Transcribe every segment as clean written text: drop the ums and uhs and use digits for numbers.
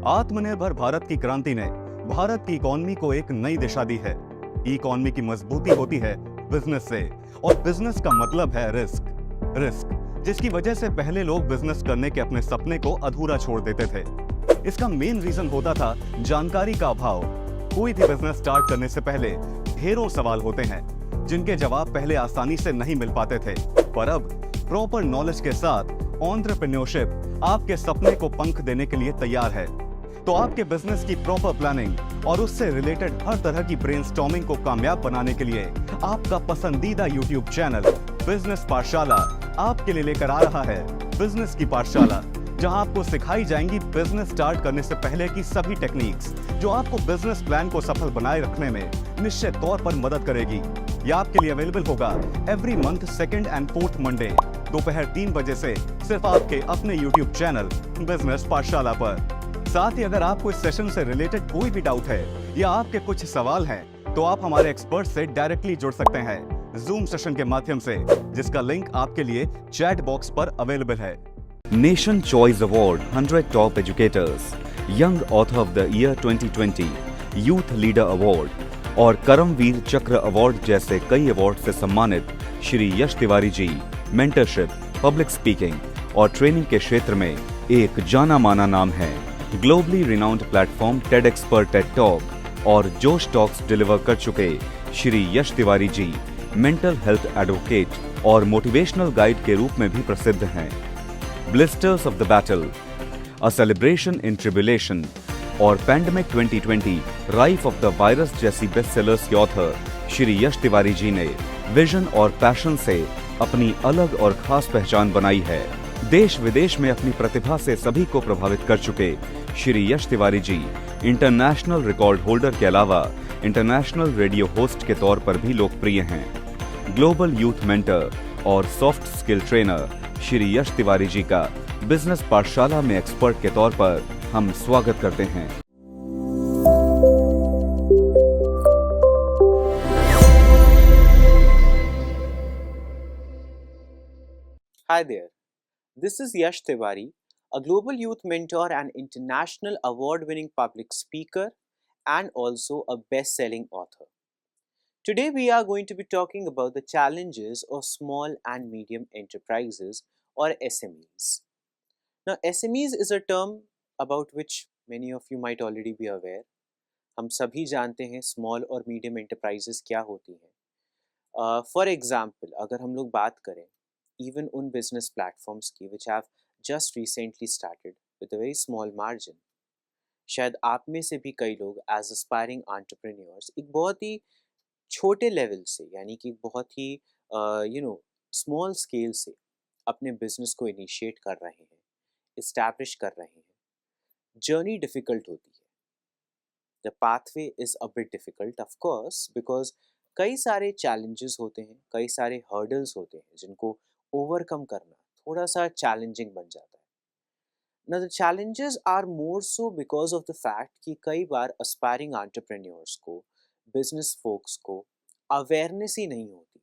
आत्मनिर्भर भारत की क्रांति ने भारत की इकोनॉमी को एक नई दिशा दी है। इकोनॉमी की मजबूती होती है बिजनेस से, और बिजनेस का मतलब है रिस्क जिसकी वजह से पहले लोग बिजनेस करने के अपने सपने को अधूरा छोड़ देते थे। इसका मेन रीजन होता था जानकारी का अभाव। कोई भी बिजनेस स्टार्ट करने से पहले ढेरों सवाल होते हैं जिनके जवाब पहले आसानी से नहीं मिल पाते थे, पर अब प्रॉपर नॉलेज के साथ एंटरप्रेन्योरशिप आपके सपने को पंख देने के लिए तैयार है। तो आपके बिजनेस की प्रॉपर प्लानिंग और उससे रिलेटेड हर तरह की ब्रेनस्टॉर्मिंग को कामयाब बनाने के लिए आपका पसंदीदा यूट्यूब चैनल बिजनेस पाठशाला आपके लिए लेकर आ रहा है बिजनेस की पाठशाला, जहां आपको सिखाई जाएंगी बिजनेस स्टार्ट करने से पहले की सभी टेक्निक्स जो आपको बिजनेस प्लान को सफल बनाए रखने में निश्चित तौर पर मदद करेगी। यह आपके लिए अवेलेबल होगा every month second and fourth Monday दोपहर 3 बजे से सिर्फ आपके अपने यूट्यूब चैनल बिजनेस पाठशाला पर। साथ ही अगर आपको इस सेशन से रिलेटेड कोई भी डाउट है या आपके कुछ सवाल हैं, तो आप हमारे एक्सपर्ट से डायरेक्टली जुड़ सकते हैं जूम सेशन के माध्यम से, जिसका लिंक आपके लिए चैट बॉक्स पर अवेलेबल है। Nation choice award 100 top educators, young author of the year 2020, youth leader award और करमवीर चक्र अवार्ड जैसे कई अवार्ड से सम्मानित श्री यश तिवारी जी मेंटरशिप, पब्लिक स्पीकिंग और ट्रेनिंग के क्षेत्र में एक जाना माना नाम है। ग्लोबली रिनाउंड प्लेटफॉर्म टेडएक्स पर टेड टॉक और जोश टॉक्स डिलीवर कर चुके श्री यश तिवारी जी मेंटल हेल्थ एडवोकेट और मोटिवेशनल गाइड के रूप में भी प्रसिद्ध हैं। Blisters of the battle, a celebration in tribulation और pandemic 2020, rife of the virus जैसी बेस्ट सेलर्स के ऑथर श्री यश तिवारी जी ने विजन और पैशन से अपनी अलग और खास पहचान बनाई है। देश विदेश में अपनी प्रतिभा से सभी को प्रभावित कर चुके श्री यश तिवारी जी इंटरनेशनल रिकॉर्ड होल्डर के अलावा इंटरनेशनल रेडियो होस्ट के तौर पर भी लोकप्रिय हैं। ग्लोबल यूथ मेंटर और soft skill trainer Shri Yash Tiwari जी का बिजनेस पाठशाला में एक्सपर्ट के तौर पर हम स्वागत करते हैं। Hi there, this is Yash Tiwari, a global youth mentor and international award-winning public speaker and also a best-selling author. Today we are going to be talking about the challenges of small and medium enterprises or SMEs. Now SMEs is a term about which many of you might already be aware. हम सभी जानते हैं small और medium enterprises क्या होती हैं। For example, अगर हम लोग बात करें even उन business platforms की which have just recently started with a very small margin, शायद आप में से भी कई लोग as aspiring entrepreneurs एक बहुत ही छोटे लेवल से, यानी कि बहुत ही स्मॉल स्केल से अपने बिजनेस को इनिशिएट कर रहे हैं, इस्टेब्लिश कर रहे हैं। जर्नी डिफिकल्ट होती है, the pathway is a bit difficult of course, because कई सारे चैलेंजेस होते हैं, कई सारे हर्डल्स होते हैं जिनको ओवरकम करना थोड़ा सा चैलेंजिंग बन जाता है। Now the challenges are more so because of the fact कि कई बार aspiring entrepreneurs को, business folks को awareness ही नहीं होती,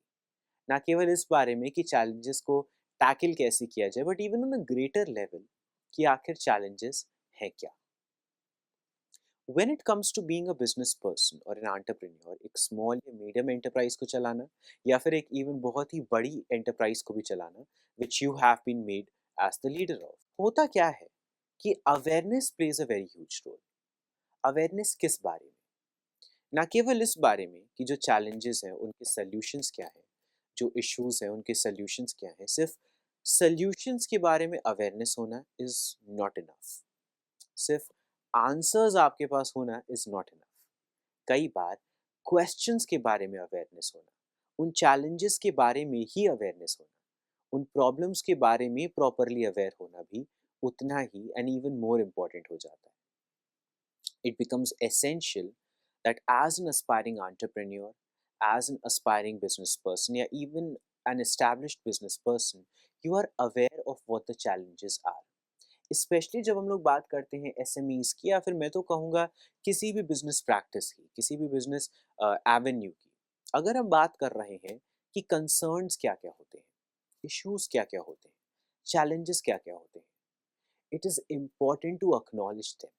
ना केवल इस बारे में कि challenges को tackle कैसे किया जाए, but even on a greater level कि आखिर challenges है क्या। When it comes to being a business person और an entrepreneur, एक small या medium enterprise को चलाना या फिर एक even बहुत ही बड़ी enterprise को भी चलाना, which you have been made as the leader of, होता क्या है कि awareness plays a very huge role. Awareness किस बारे में? ना केवल इस बारे में कि जो चैलेंजेस हैं उनके सॉल्यूशंस क्या हैं, जो इश्यूज हैं उनके सॉल्यूशंस क्या हैं। सिर्फ सॉल्यूशंस के बारे में अवेयरनेस होना इज नॉट इनफ, सिर्फ आंसर्स आपके पास होना इज नॉट इनफ। कई बार क्वेश्चंस के बारे में अवेयरनेस होना, उन चैलेंजेस के बारे में ही अवेयरनेस होना, उन प्रॉब्लम्स के बारे में प्रॉपरली अवेयर होना भी उतना ही and even more important हो जाता है। It becomes essential that as an aspiring entrepreneur, as an aspiring business person, या even an established business person, you are aware of what the challenges are. Especially जब हम लोग बात करते हैं SMEs की, या फिर मैं तो कहूँगा किसी भी business practice की, किसी भी business avenue की, अगर हम बात कर रहे हैं कि concerns क्या क्या होते हैं, issues क्या क्या होते हैं, challenges क्या क्या होते हैं, it is important to acknowledge them.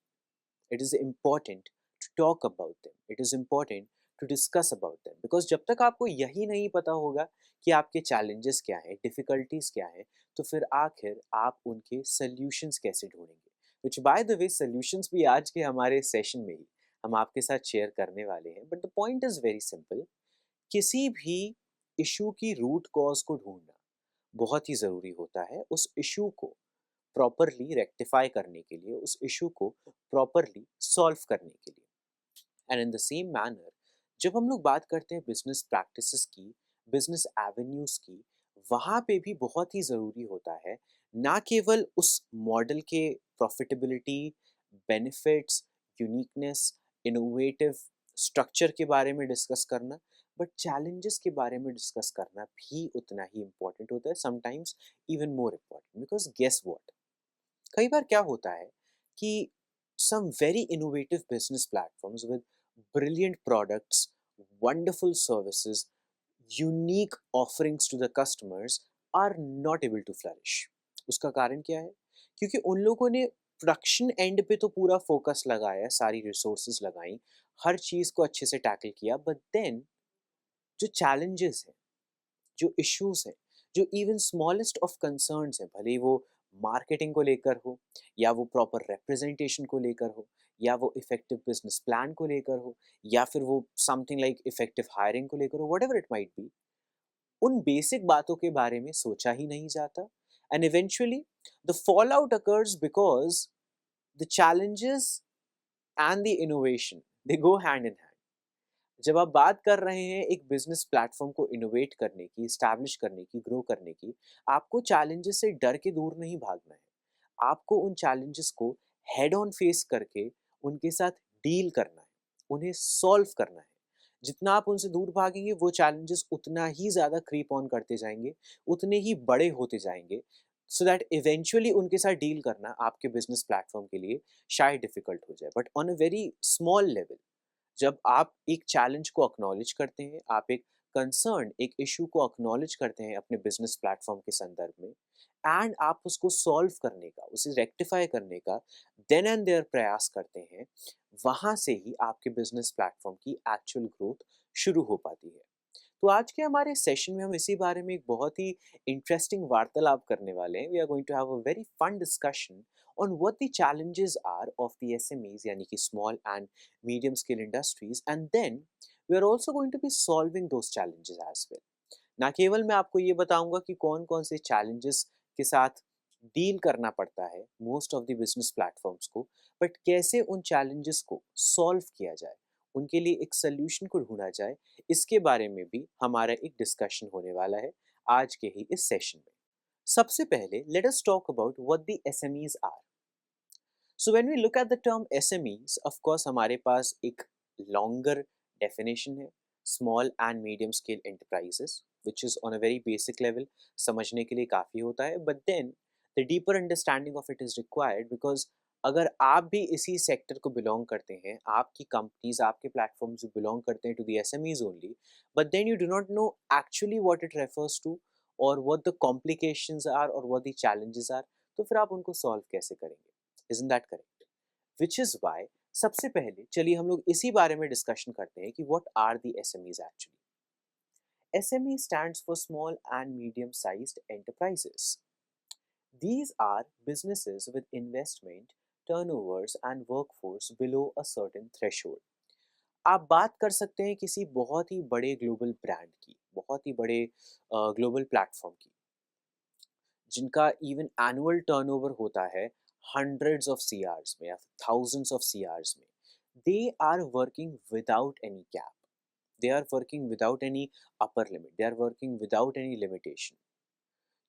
It is important to talk about them. It is important to discuss about them. Because जब तक आपको यही नहीं पता होगा कि आपके challenges क्या हैं, difficulties क्या हैं, तो फिर आखिर आप उनके solutions कैसे ढूंढेंगे? Which by the way solutions भी आज के हमारे session में ही हम आपके साथ share करने वाले हैं. But the point is very simple. किसी भी issue की root cause को ढूंढना बहुत ही ज़रूरी होता है. उस issue को प्रॉपरली रेक्टिफाई करने के लिए, उस इशू को प्रॉपरली सॉल्व करने के लिए. And in the same manner जब हम लोग बात करते हैं बिजनेस प्रैक्टिसेस की, बिजनेस एवेन्यूज की, वहाँ पे भी बहुत ही ज़रूरी होता है ना केवल उस मॉडल के profitability, benefits, uniqueness, innovative structure के बारे में डिस्कस करना, बट चैलेंजेस के बारे में डिस्कस करना भी उतना ही इम्पोर्टेंट होता है, sometimes even more important. Because guess what, कई बार क्या होता है कि some very innovative business platforms with brilliant products, wonderful services, unique offerings to the customers are not able to flourish. उसका कारण क्या है? क्योंकि उन लोगों ने प्रोडक्शन एंड पे तो पूरा फोकस लगाया, सारी रिसोर्सेज लगाई, हर चीज़ को अच्छे से टैकल किया, बट देन जो चैलेंजेस हैं, जो इश्यूज हैं, जो इवन स्मॉलेस्ट ऑफ कंसर्न्स हैं, भले ही वो मार्केटिंग को लेकर हो, या वो प्रॉपर रिप्रेजेंटेशन को लेकर हो, या वो इफेक्टिव बिजनेस प्लान को लेकर हो, या फिर वो समथिंग लाइक इफेक्टिव हायरिंग को लेकर हो, व्हाटएवर इट माइट बी, उन बेसिक बातों के बारे में सोचा ही नहीं जाता. And eventually the fall out occurs because the challenges and the innovation they go hand in hand. जब आप बात कर रहे हैं एक बिजनेस प्लेटफॉर्म को इनोवेट करने की, इस्टेब्लिश करने की, ग्रो करने की, आपको चैलेंजेस से डर के दूर नहीं भागना है. आपको उन चैलेंजेस को हेड ऑन फेस करके उनके साथ डील करना है, उन्हें सॉल्व करना है. जितना आप उनसे दूर भागेंगे वो चैलेंजेस उतना ही ज़्यादा क्रीप ऑन करते जाएंगे, उतने ही बड़े होते जाएंगे, सो दैट इवेंचुअली उनके साथ डील करना आपके बिजनेस प्लेटफॉर्म के लिए शायद डिफिकल्ट हो जाए. But on a very small level, जब आप एक चैलेंज को अक्नॉलेज करते हैं, आप एक कंसर्न, एक इशू को अक्नॉलेज करते हैं अपने बिजनेस प्लेटफॉर्म के संदर्भ में, एंड आप उसको सॉल्व करने का, उसे रेक्टिफाई करने का देन एंड देयर प्रयास करते हैं, वहाँ से ही आपके बिजनेस प्लेटफॉर्म की एक्चुअल ग्रोथ शुरू हो पाती है. तो आज के हमारे सेशन में हम इसी बारे में एक बहुत ही इंटरेस्टिंग वार्तालाप करने वाले हैं. We are going to have a very fun discussion on what the challenges are of the SMEs, यानी कि small and medium scale industries, and then we are also going to be solving those challenges as well. ना केवल मैं आपको ये बताऊंगा कि कौन कौन से challenges के साथ डील करना पड़ता है most of the business platforms को, बट कैसे उन चैलेंजेस को सॉल्व किया जाए, उनके लिए एक सोल्यूशन को ढूंढा जाए, इसके बारे में भी हमारा एक डिस्कशन होने वाला है आज के ही इस सेशन में. सबसे पहले let us talk about what the SMEs are. So when we look at the term SMEs, of course हमारे पास एक लॉन्गर डेफिनेशन है, small and medium scale enterprises, which is on a very basic level, समझने के लिए काफ़ी होता है, but then the deeper understanding of it is required because अगर आप भी इसी सेक्टर को बिलोंग करते हैं, आपकी कंपनीज, आपके प्लेटफॉर्म्स बिलोंग करते हैं to the SMEs only, but then you do not know actually what it refers to, और व्हाट द कॉम्प्लिकेशंस आर, और व्हाट द चैलेंजेस आर, तो फिर आप उनको सॉल्व कैसे करेंगे? Isn't that correct? Which is why सबसे पहले चलिए हम लोग इसी बारे में डिस्कशन करते हैं कि what are the SMEs actually. SME stands for small and medium sized enterprises. These are businesses with investment, turnovers, and workforce below a certain threshold. आप बात कर सकते हैं किसी बहुत ही बड़े ग्लोबल ब्रांड की, बहुत ही बड़े ग्लोबल प्लेटफॉर्म की, जिनका इवन एनुअल टर्नओवर होता है हंड्रेड्स ऑफ सीआर्स में या थाउजेंड्स ऑफ सीआर्स में. They are working without any cap. They are working without any upper limit. They are working without any limitation.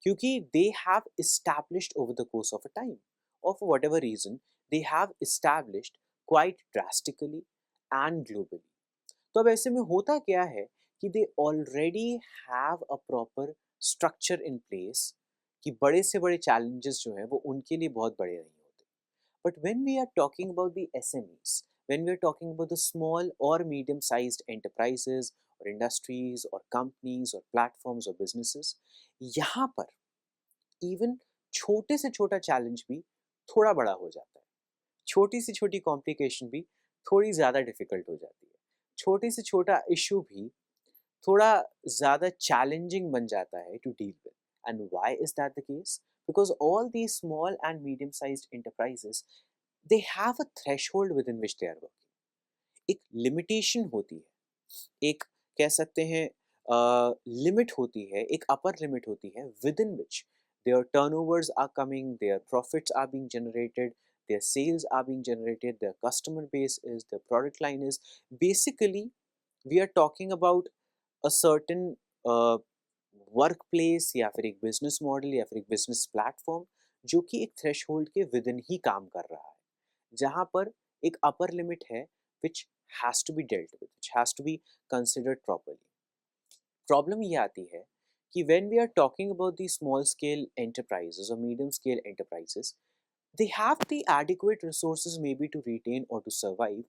क्योंकि they have established over the course of a time, or for whatever reason, they have established quite drastically and globally. तो अब ऐसे में होता क्या है कि they already have a proper structure in place कि बड़े से बड़े challenges जो हैं वो उनके लिए बहुत बड़े नहीं होते. But when we are talking about the SMEs, when we are talking about the small or medium sized enterprises or industries or companies or platforms or businesses, यहाँ पर even छोटे से छोटा challenge भी थोड़ा बड़ा हो जाता है. छोटी से छोटी कॉम्प्लिकेशन भी थोड़ी ज़्यादा डिफ़िकल्ट हो जाती है। छोटे से छोटा इश्यू भी थोड़ा ज़्यादा चैलेंजिंग बन जाता है to deal with. And why is that the case? Because all these small and medium sized enterprises they have a threshold within which they are working. एक लिमिटेशन होती है, एक कह सकते हैं लिमिट होती है, एक अपर लिमिट होती है within which their turnovers are coming, their profits are being generated, their sales are being generated, their customer base is, their product line is. Basically, we are talking about a certain work place या फिर एक business model या फिर एक business platform जो कि एक threshold के विदिन ही काम कर रहा है, जहाँ पर एक अपर लिमिट है which has to be dealt with, which has to be considered properly. Problem ये आती है कि when we are talking about the small scale enterprises और medium scale enterprises, they have the adequate resources maybe to retain or to survive,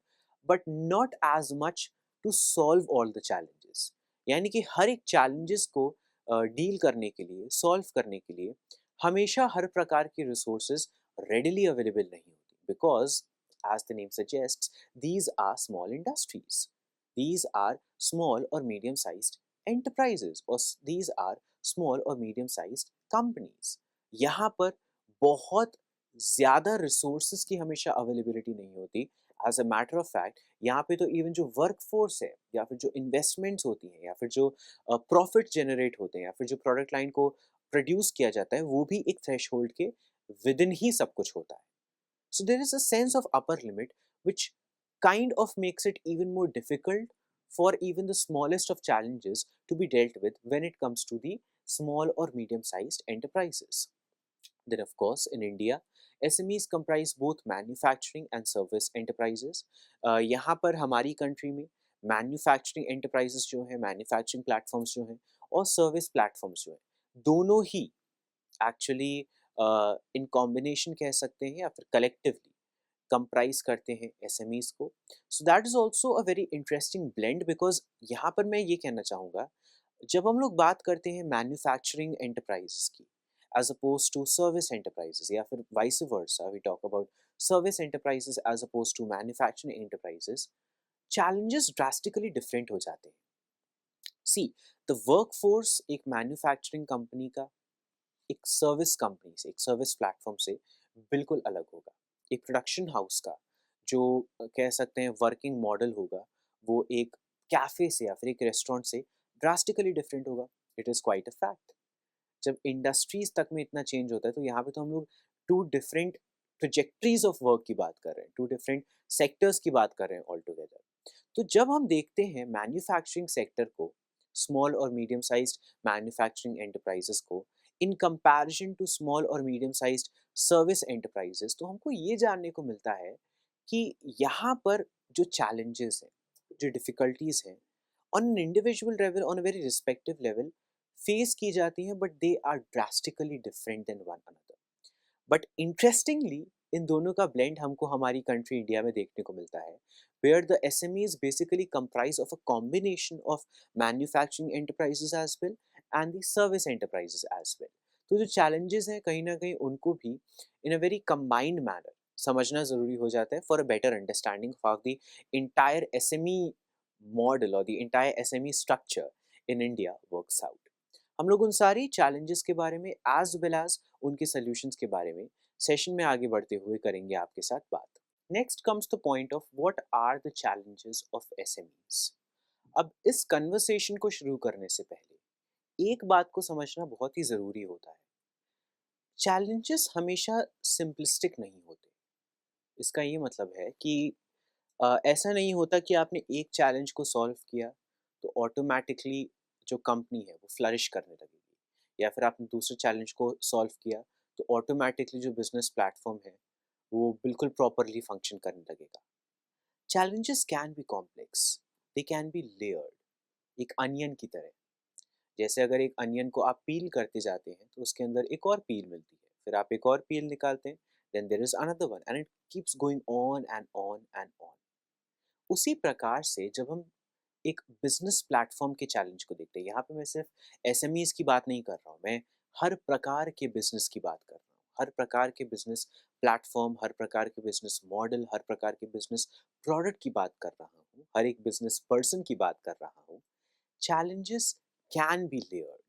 but not as much to solve all the challenges. यानी कि हर एक challenges को deal करने के लिए, solve करने के लिए हमेशा हर प्रकार की resources readily available नहीं होती, because as the name suggests, these are small industries, these are small or medium sized enterprises, or these are small or medium sized companies. यहाँ पर बहुत ज़्यादा रिसोर्सेज की हमेशा अवेलेबिलिटी नहीं होती। As a matter of fact यहाँ पे तो इवन जो वर्क फोर्स है या फिर जो इन्वेस्टमेंट्स होती हैं या फिर जो प्रॉफिट जनरेट होते हैं या फिर जो प्रोडक्ट लाइन को प्रोड्यूस किया जाता है वो भी एक थ्रेश होल्ड के विद इन ही सब कुछ होता है। So there is a sense of upper limit which kind of makes it even more difficult for even the smallest of challenges to be dealt with when it comes to the small or medium sized enterprises. Then, of course, in India, SMEs comprise both manufacturing and service enterprises. यहाँ पर हमारी country में manufacturing enterprises जो हैं, manufacturing platforms जो हैं और service platforms जो हैं, दोनों ही एक्चुअली इन कॉम्बिनेशन कह सकते हैं या फिर कलेक्टिवली कंप्राइज करते हैं एसएमईज को। So that is also a very interesting blend, because यहाँ पर मैं ये कहना चाहूँगा, जब हम लोग बात करते हैं मैन्युफैक्चरिंग एंटरप्राइजेस की as opposed to service enterprises, या फिर vice versa, we talk about service enterprises as opposed to manufacturing enterprises, challenges drastically different हो जाते हैं। See, the workforce एक मैन्युफैक्चरिंग कंपनी का एक सर्विस कंपनी से, एक सर्विस प्लेटफॉर्म से बिल्कुल अलग होगा। एक प्रोडक्शन हाउस का जो कह सकते हैं वर्किंग मॉडल होगा, वो एक कैफ़े से या फिर एक रेस्टोरेंट से ड्रास्टिकली डिफरेंट होगा। It is quite a fact. जब इंडस्ट्रीज तक में इतना चेंज होता है तो यहाँ पे तो हम लोग two different trajectories of work की बात कर रहे हैं, टू डिफरेंट सेक्टर्स की बात कर रहे हैं ऑल टुगेदर। तो जब हम देखते हैं मैन्युफैक्चरिंग सेक्टर को, स्मॉल और मीडियम साइज्ड मैन्युफैक्चरिंग एंटरप्राइजेस को इन कंपैरिजन टू स्मॉल और मीडियम साइज्ड सर्विस एंटरप्राइजेस, तो हमको ये जानने को मिलता है कि यहाँ पर जो चैलेंजेस हैं, जो डिफ़िकल्टीज़ हैं, on an individual level, on a very respective level face की जाती हैं, but they are drastically different than one another. But interestingly इन दोनों का ब्लेंड हमको हमारी कंट्री इंडिया में देखने को मिलता है, where the SMEs basically comprise of a combination of manufacturing enterprises as well and the service enterprises as well. तो जो चैलेंजेस हैं कहीं ना कहीं उनको भी in a very combined manner समझना ज़रूरी हो जाता है for a better understanding of the entire SME model और the entire SME structure in India works out. हम लोग उन सारी चैलेंजेस के बारे में एज वेल एज उनके सॉल्यूशंस के बारे में सेशन में आगे बढ़ते हुए करेंगे आपके साथ बात। Next comes the point of what are the challenges of SMEs. अब इस कन्वर्सेशन को शुरू करने से पहले एक बात को समझना बहुत ही ज़रूरी होता है, चैलेंजेस हमेशा सिंपलिस्टिक नहीं होते। इसका ये मतलब है कि ऐसा नहीं होता कि आपने एक चैलेंज को सॉल्व किया तो ऑटोमेटिकली जो कंपनी है वो फ्लरिश करने लगेगी, या फिर आपने दूसरे चैलेंज को सॉल्व किया तो ऑटोमेटिकली जो बिजनेस प्लेटफॉर्म है वो बिल्कुल प्रॉपरली फंक्शन करने लगेगा। Challenges can be complex, they can be layered, एक अनियन की तरह। जैसे अगर एक अनियन को आप पील करते जाते हैं तो उसके अंदर एक और पील मिलती है, फिर आप एक और पील निकालते हैं, then there is another one and it keeps going on and on and on. उसी प्रकार से जब हम एक बिजनेस प्लेटफॉर्म के चैलेंज को देखते हैं, यहाँ पे मैं सिर्फ एसएमईज की बात नहीं कर रहा हूँ, मैं हर प्रकार के बिजनेस की बात कर रहा हूँ, हर प्रकार के बिजनेस प्लेटफॉर्म, हर प्रकार के बिजनेस मॉडल, हर प्रकार के बिजनेस प्रोडक्ट की बात कर रहा हूँ, हर एक बिजनेस पर्सन की बात कर रहा हूँ, challenges can be layered,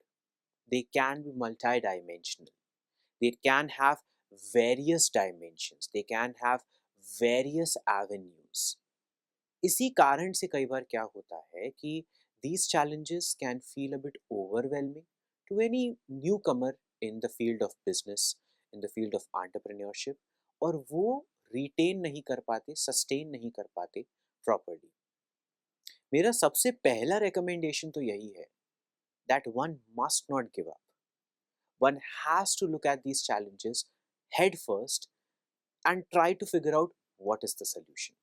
they can be multidimensional, they can have various dimensions, they can have various avenues. इसी कारण से कई बार क्या होता है कि these challenges can feel a bit overwhelming to any newcomer in the field of business, in the field of entrepreneurship, और वो रिटेन नहीं कर पाते, सस्टेन नहीं कर पाते प्रॉपरली। मेरा सबसे पहला रिकमेंडेशन तो यही है that one must not give up. One has to look at these challenges head first and try to figure out what is the solution.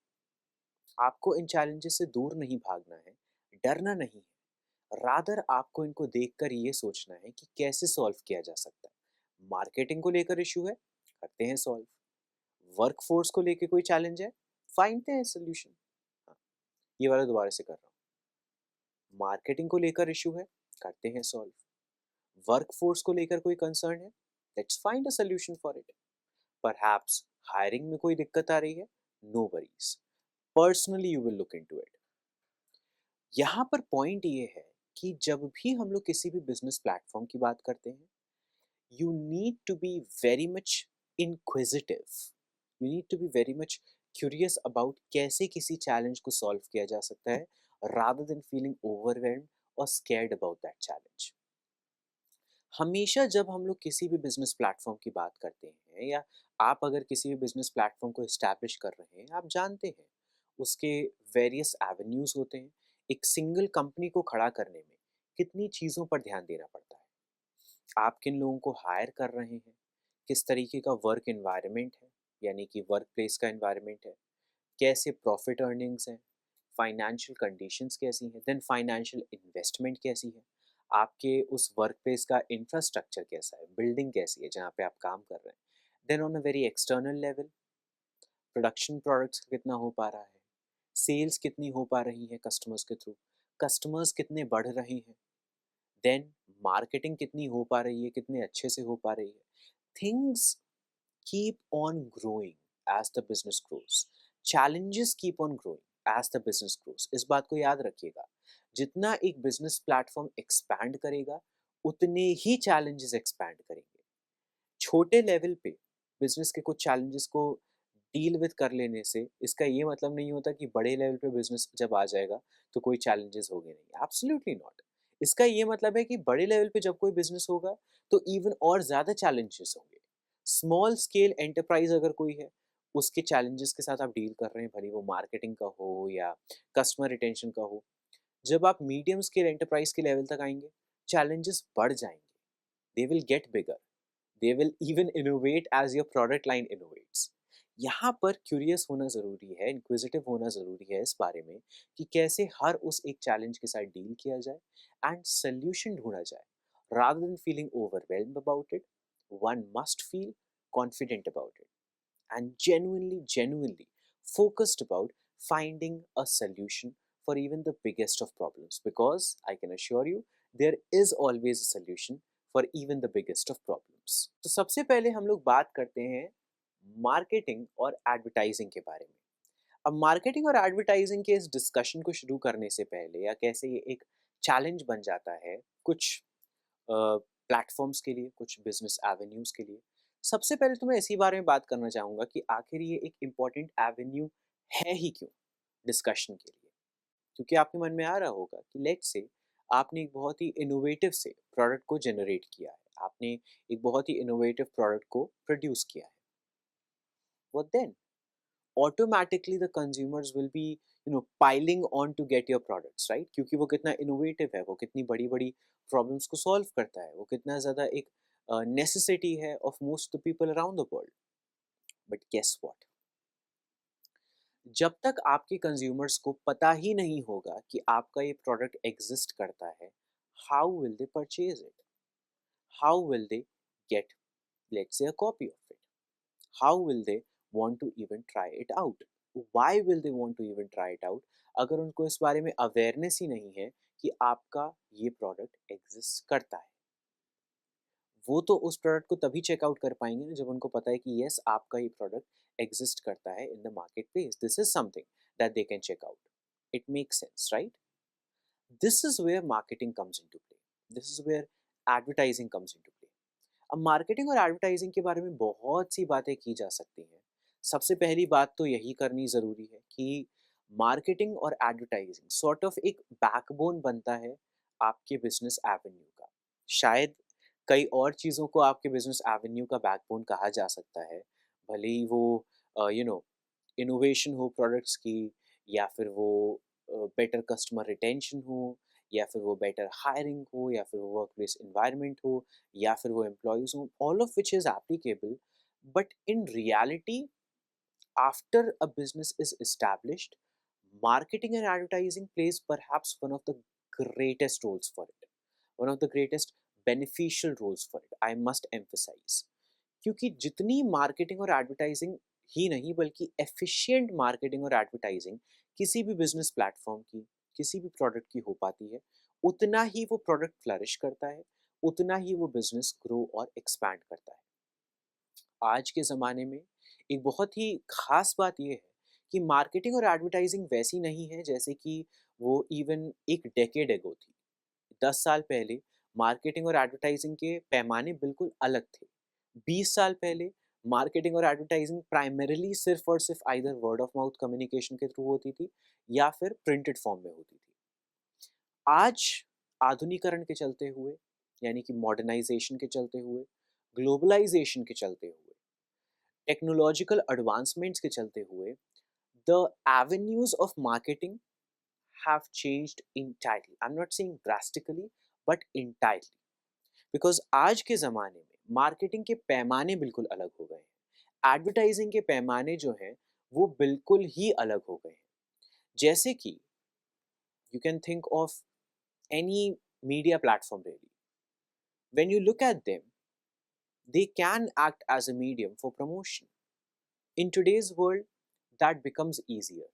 आपको इन चैलेंजेस से दूर नहीं भागना है, डरना नहीं है, रादर आपको इनको देखकर ये सोचना है कि कैसे सॉल्व किया जा सकता है। मार्केटिंग को लेकर इशू है, करते हैं सॉल्व। वर्कफोर्स को लेकर कोई चैलेंज है, फाइंडते हैं सोल्यूशन। हाँ, ये वाला दोबारा से कर रहा हूँ। मार्केटिंग को लेकर इशू है, करते हैं सॉल्व। वर्कफोर्स को लेकर कोई कंसर्न है, let's find a solution for it. Perhaps hiring में कोई दिक्कत आ रही है, no worries, personally you will look into it. यहाँ पर पॉइंट ये है कि जब भी हम लोग किसी भी बिजनेस प्लेटफॉर्म की बात करते हैं, you need to be very much inquisitive, you need to be very much curious about कैसे किसी चैलेंज को सॉल्व किया जा सकता है, रादर देन फीलिंग ओवरवेल्म्ड और स्कैर्ड अबाउट दैट चैलेंज। हमेशा जब हम लोग किसी भी बिजनेस प्लेटफॉर्म की बात करते हैं, या आप अगर किसी भी बिजनेस प्लेटफॉर्म को इस्टेब्लिश कर रहे हैं, आप जानते हैं उसके वेरियस एवेन्यूज होते हैं। एक सिंगल कंपनी को खड़ा करने में कितनी चीज़ों पर ध्यान देना पड़ता है। आप किन लोगों को हायर कर रहे हैं, किस तरीके का वर्क इन्वायरमेंट है, यानी कि वर्क प्लेस का इन्वायरमेंट है, कैसे प्रॉफिट अर्निंग्स हैं, फाइनेंशियल कंडीशंस कैसी हैं, देन फाइनेंशियल इन्वेस्टमेंट कैसी है, आपके उस वर्क प्लेस का इंफ्रास्ट्रक्चर कैसा है, बिल्डिंग कैसी है जहाँ पे आप काम कर रहे हैं, then on a very external level production products कितना हो पा रहा है, सेल्स कितनी हो पा रही है कस्टमर्स के थ्रू, कस्टमर्स कितने बढ़ रहे हैं, देन मार्केटिंग कितनी हो पा रही है, कितने अच्छे से हो पा रही है। Things keep on growing as the business grows. Challenges keep on growing as the business grows. इस बात को याद रखिएगा। जितना एक बिजनेस प्लेटफॉर्म एक्सपैंड करेगा, उतने ही चैलेंजेस एक्सपैंड करेंगे। छोटे लेवल पे बिजनेस के कुछ चैलेंजेस को डील विद कर लेने से इसका ये मतलब नहीं होता कि बड़े लेवल पे बिजनेस जब आ जाएगा तो कोई चैलेंजेस होंगे नहीं। Absolutely not. इसका ये मतलब है कि बड़े लेवल पे जब कोई बिजनेस होगा तो इवन और ज़्यादा चैलेंजेस होंगे। स्मॉल स्केल एंटरप्राइज अगर कोई है, उसके चैलेंजेस के साथ आप डील कर रहे हैं, भले वो मार्केटिंग का हो या कस्टमर रिटेंशन का हो। जब आप मीडियम स्केल एंटरप्राइज के लेवल तक आएंगे, चैलेंजेस बढ़ जाएंगे, they will get bigger, they will even innovate as your product line innovates. यहाँ पर क्यूरियस होना ज़रूरी है, इंक्विजिटिव होना ज़रूरी है इस बारे में कि कैसे हर उस एक चैलेंज के साथ डील किया जाए एंड सोल्यूशन ढूंढा जाए। rather than feeling overwhelmed about it, one must feel confident about it and genuinely focused about finding a solution for even the biggest of problems, because I can assure you there is always a solution for even the biggest of problems. तो सबसे पहले हम लोग बात करते हैं marketing और advertising के बारे में। अब मार्केटिंग और एडवर्टाइजिंग के इस डिस्कशन को शुरू करने से पहले, या कैसे ये एक चैलेंज बन जाता है कुछ प्लेटफॉर्म्स के लिए, कुछ बिजनेस एवेन्यूज़ के लिए, सबसे पहले तो मैं इसी बारे में बात करना चाहूँगा कि आखिर ये एक इम्पॉर्टेंट एवेन्यू है ही क्यों डिस्कशन के लिए। क्योंकि आपके मन में आ रहा होगा कि लेट्स से आपने एक बहुत ही इनोवेटिव से प्रोडक्ट को जनरेट किया है, आपने एक बहुत ही इनोवेटिव प्रोडक्ट को प्रोड्यूस किया है, what then? Automatically the consumers will be piling on to get your products, right? क्योंकि वो कितना इनोवेटिव है, वो कितनी बड़ी बड़ी प्रॉब्लम्स को सॉल्व करता है, वो कितना ज़्यादा एक नेसेसिटी है of most the people around the world. But guess what, जब तक आपके कंज्यूमर्स को पता ही नहीं होगा कि आपका ये प्रोडक्ट एग्जिस्ट करता है, how will they purchase it, how will they get let's say a copy of it, how will they want to even try it out, why will they want to even try it out, अगर उनको इस बारे में awareness ही नहीं है कि आपका ये प्रोडक्ट एग्जिस्ट करता है। वो तो उस प्रोडक्ट को तभी चेकआउट कर पाएंगे ना जब उनको पता है कि यस आपका ये प्रोडक्ट एग्जिस्ट करता है in the market place, this is something that they can check out, it makes sense, right? This is where marketing comes into play, this is where advertising comes into play. अब marketing और advertising के बारे में बहुत सी बातें की जा सकती हैं। सबसे पहली बात तो यही करनी ज़रूरी है कि मार्केटिंग और एडवर्टाइजिंग सॉर्ट ऑफ एक बैकबोन बनता है आपके बिजनेस एवेन्यू का। शायद कई और चीज़ों को आपके बिजनेस एवेन्यू का बैकबोन कहा जा सकता है, भले ही वो इनोवेशन हो प्रोडक्ट्स की, या फिर वो बेटर कस्टमर रिटेंशन हो, या फिर वो बेटर हायरिंग हो, या फिर वो वर्क प्लेस इन्वायरमेंट हो, या फिर वो एम्प्लॉयज़ हों, all of which is applicable. But in reality, after a business is established, marketing and advertising plays perhaps one of the greatest roles for it, one of the greatest beneficial roles for it, I must emphasize। क्योंकि जितनी marketing और advertising ही नहीं बल्कि efficient marketing और advertising किसी भी business platform की, किसी भी प्रोडक्ट की हो पाती है, उतना ही वो प्रोडक्ट फ्लरिश करता है, उतना ही वो बिजनेस ग्रो और एक्सपैंड करता है। आज के ज़माने में एक बहुत ही ख़ास बात ये है कि मार्केटिंग और एडवर्टाइजिंग वैसी नहीं है जैसे कि वो इवन एक डेकेड एगो थी। 10 साल पहले मार्केटिंग और एडवर्टाइजिंग के पैमाने बिल्कुल अलग थे। 20 साल पहले मार्केटिंग और एडवर्टाइजिंग प्राइमरीली सिर्फ़ और सिर्फ़ either word of mouth communication के थ्रू होती थी या फिर प्रिंटेड फॉर्म में होती थी। आज आधुनिकरण के चलते हुए, यानी कि मॉडर्नाइज़ेशन के चलते हुए, ग्लोबलाइज़ेशन के चलते हुए, टेक्नोलॉजिकल एडवांसमेंट्स के चलते हुए, the avenues of marketing have changed entirely. I'm not saying drastically, but entirely. Because आज के ज़माने में मार्केटिंग के पैमाने बिल्कुल अलग हो गए हैं। एडवर्टाइजिंग के पैमाने जो हैं वो बिल्कुल ही अलग हो गए हैं। जैसे कि you can think of any media platform really, when you look at them, they can act as a medium for promotion. In today's world, that becomes easier.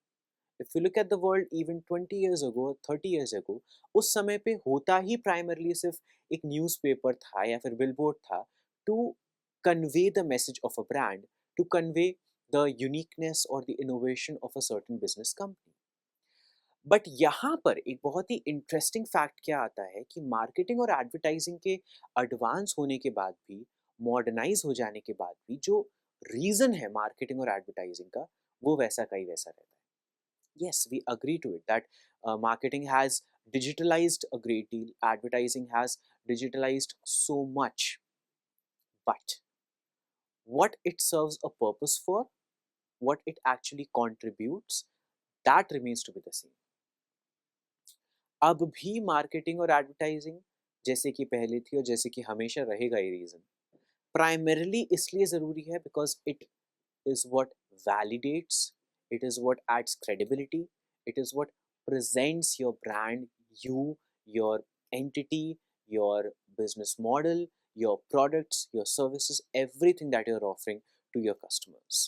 If you look at the world even 20 years ago, 30 years ago, उस समय पे होता ही primarily सिर्फ एक newspaper था या फिर billboard था to convey the message of a brand, to convey the uniqueness और the innovation of a certain business company. But यहाँ पर एक बहुत ही इंटरेस्टिंग फैक्ट क्या आता है कि मार्केटिंग और एडवर्टाइजिंग के एडवांस होने के बाद भी, मॉडर्नाइज हो जाने के बाद भी, जो रीज़न है मार्केटिंग और एडवर्टाइजिंग का वो वैसा का ही वैसा रहता है। Yes, we agree to it that marketing has digitalized a great deal, advertising has digitalized so much, but what it serves a purpose for, what it actually contributes, that remains to be the same. अब भी marketing और advertising जैसे कि पहले थी और जैसे कि हमेशा रहेगा ये रीज़न, प्राइमरीली इसलिए ज़रूरी है because it is what validates, it is what adds credibility, it is what presents your brand, you, your entity, your business model, your products, your services, everything that you're offering to your customers.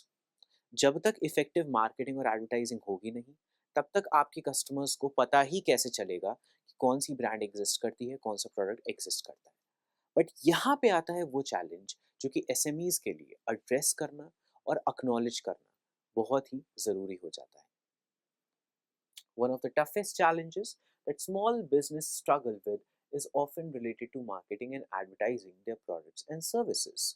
जब तक effective marketing और advertising होगी नहीं, तब तक आपके customers को पता ही कैसे चलेगा कि कौन सी ब्रांड एग्जिस्ट करती है, कौन सा प्रोडक्ट एग्जिस्ट करता है। बट यहाँ पे आता है वो चैलेंज जो कि एसएमईज के लिए एड्रेस करना और अक्नॉलेज करना बहुत ही ज़रूरी हो जाता है। One of the toughest challenges that small business struggle with is often related to marketing and advertising their products and services.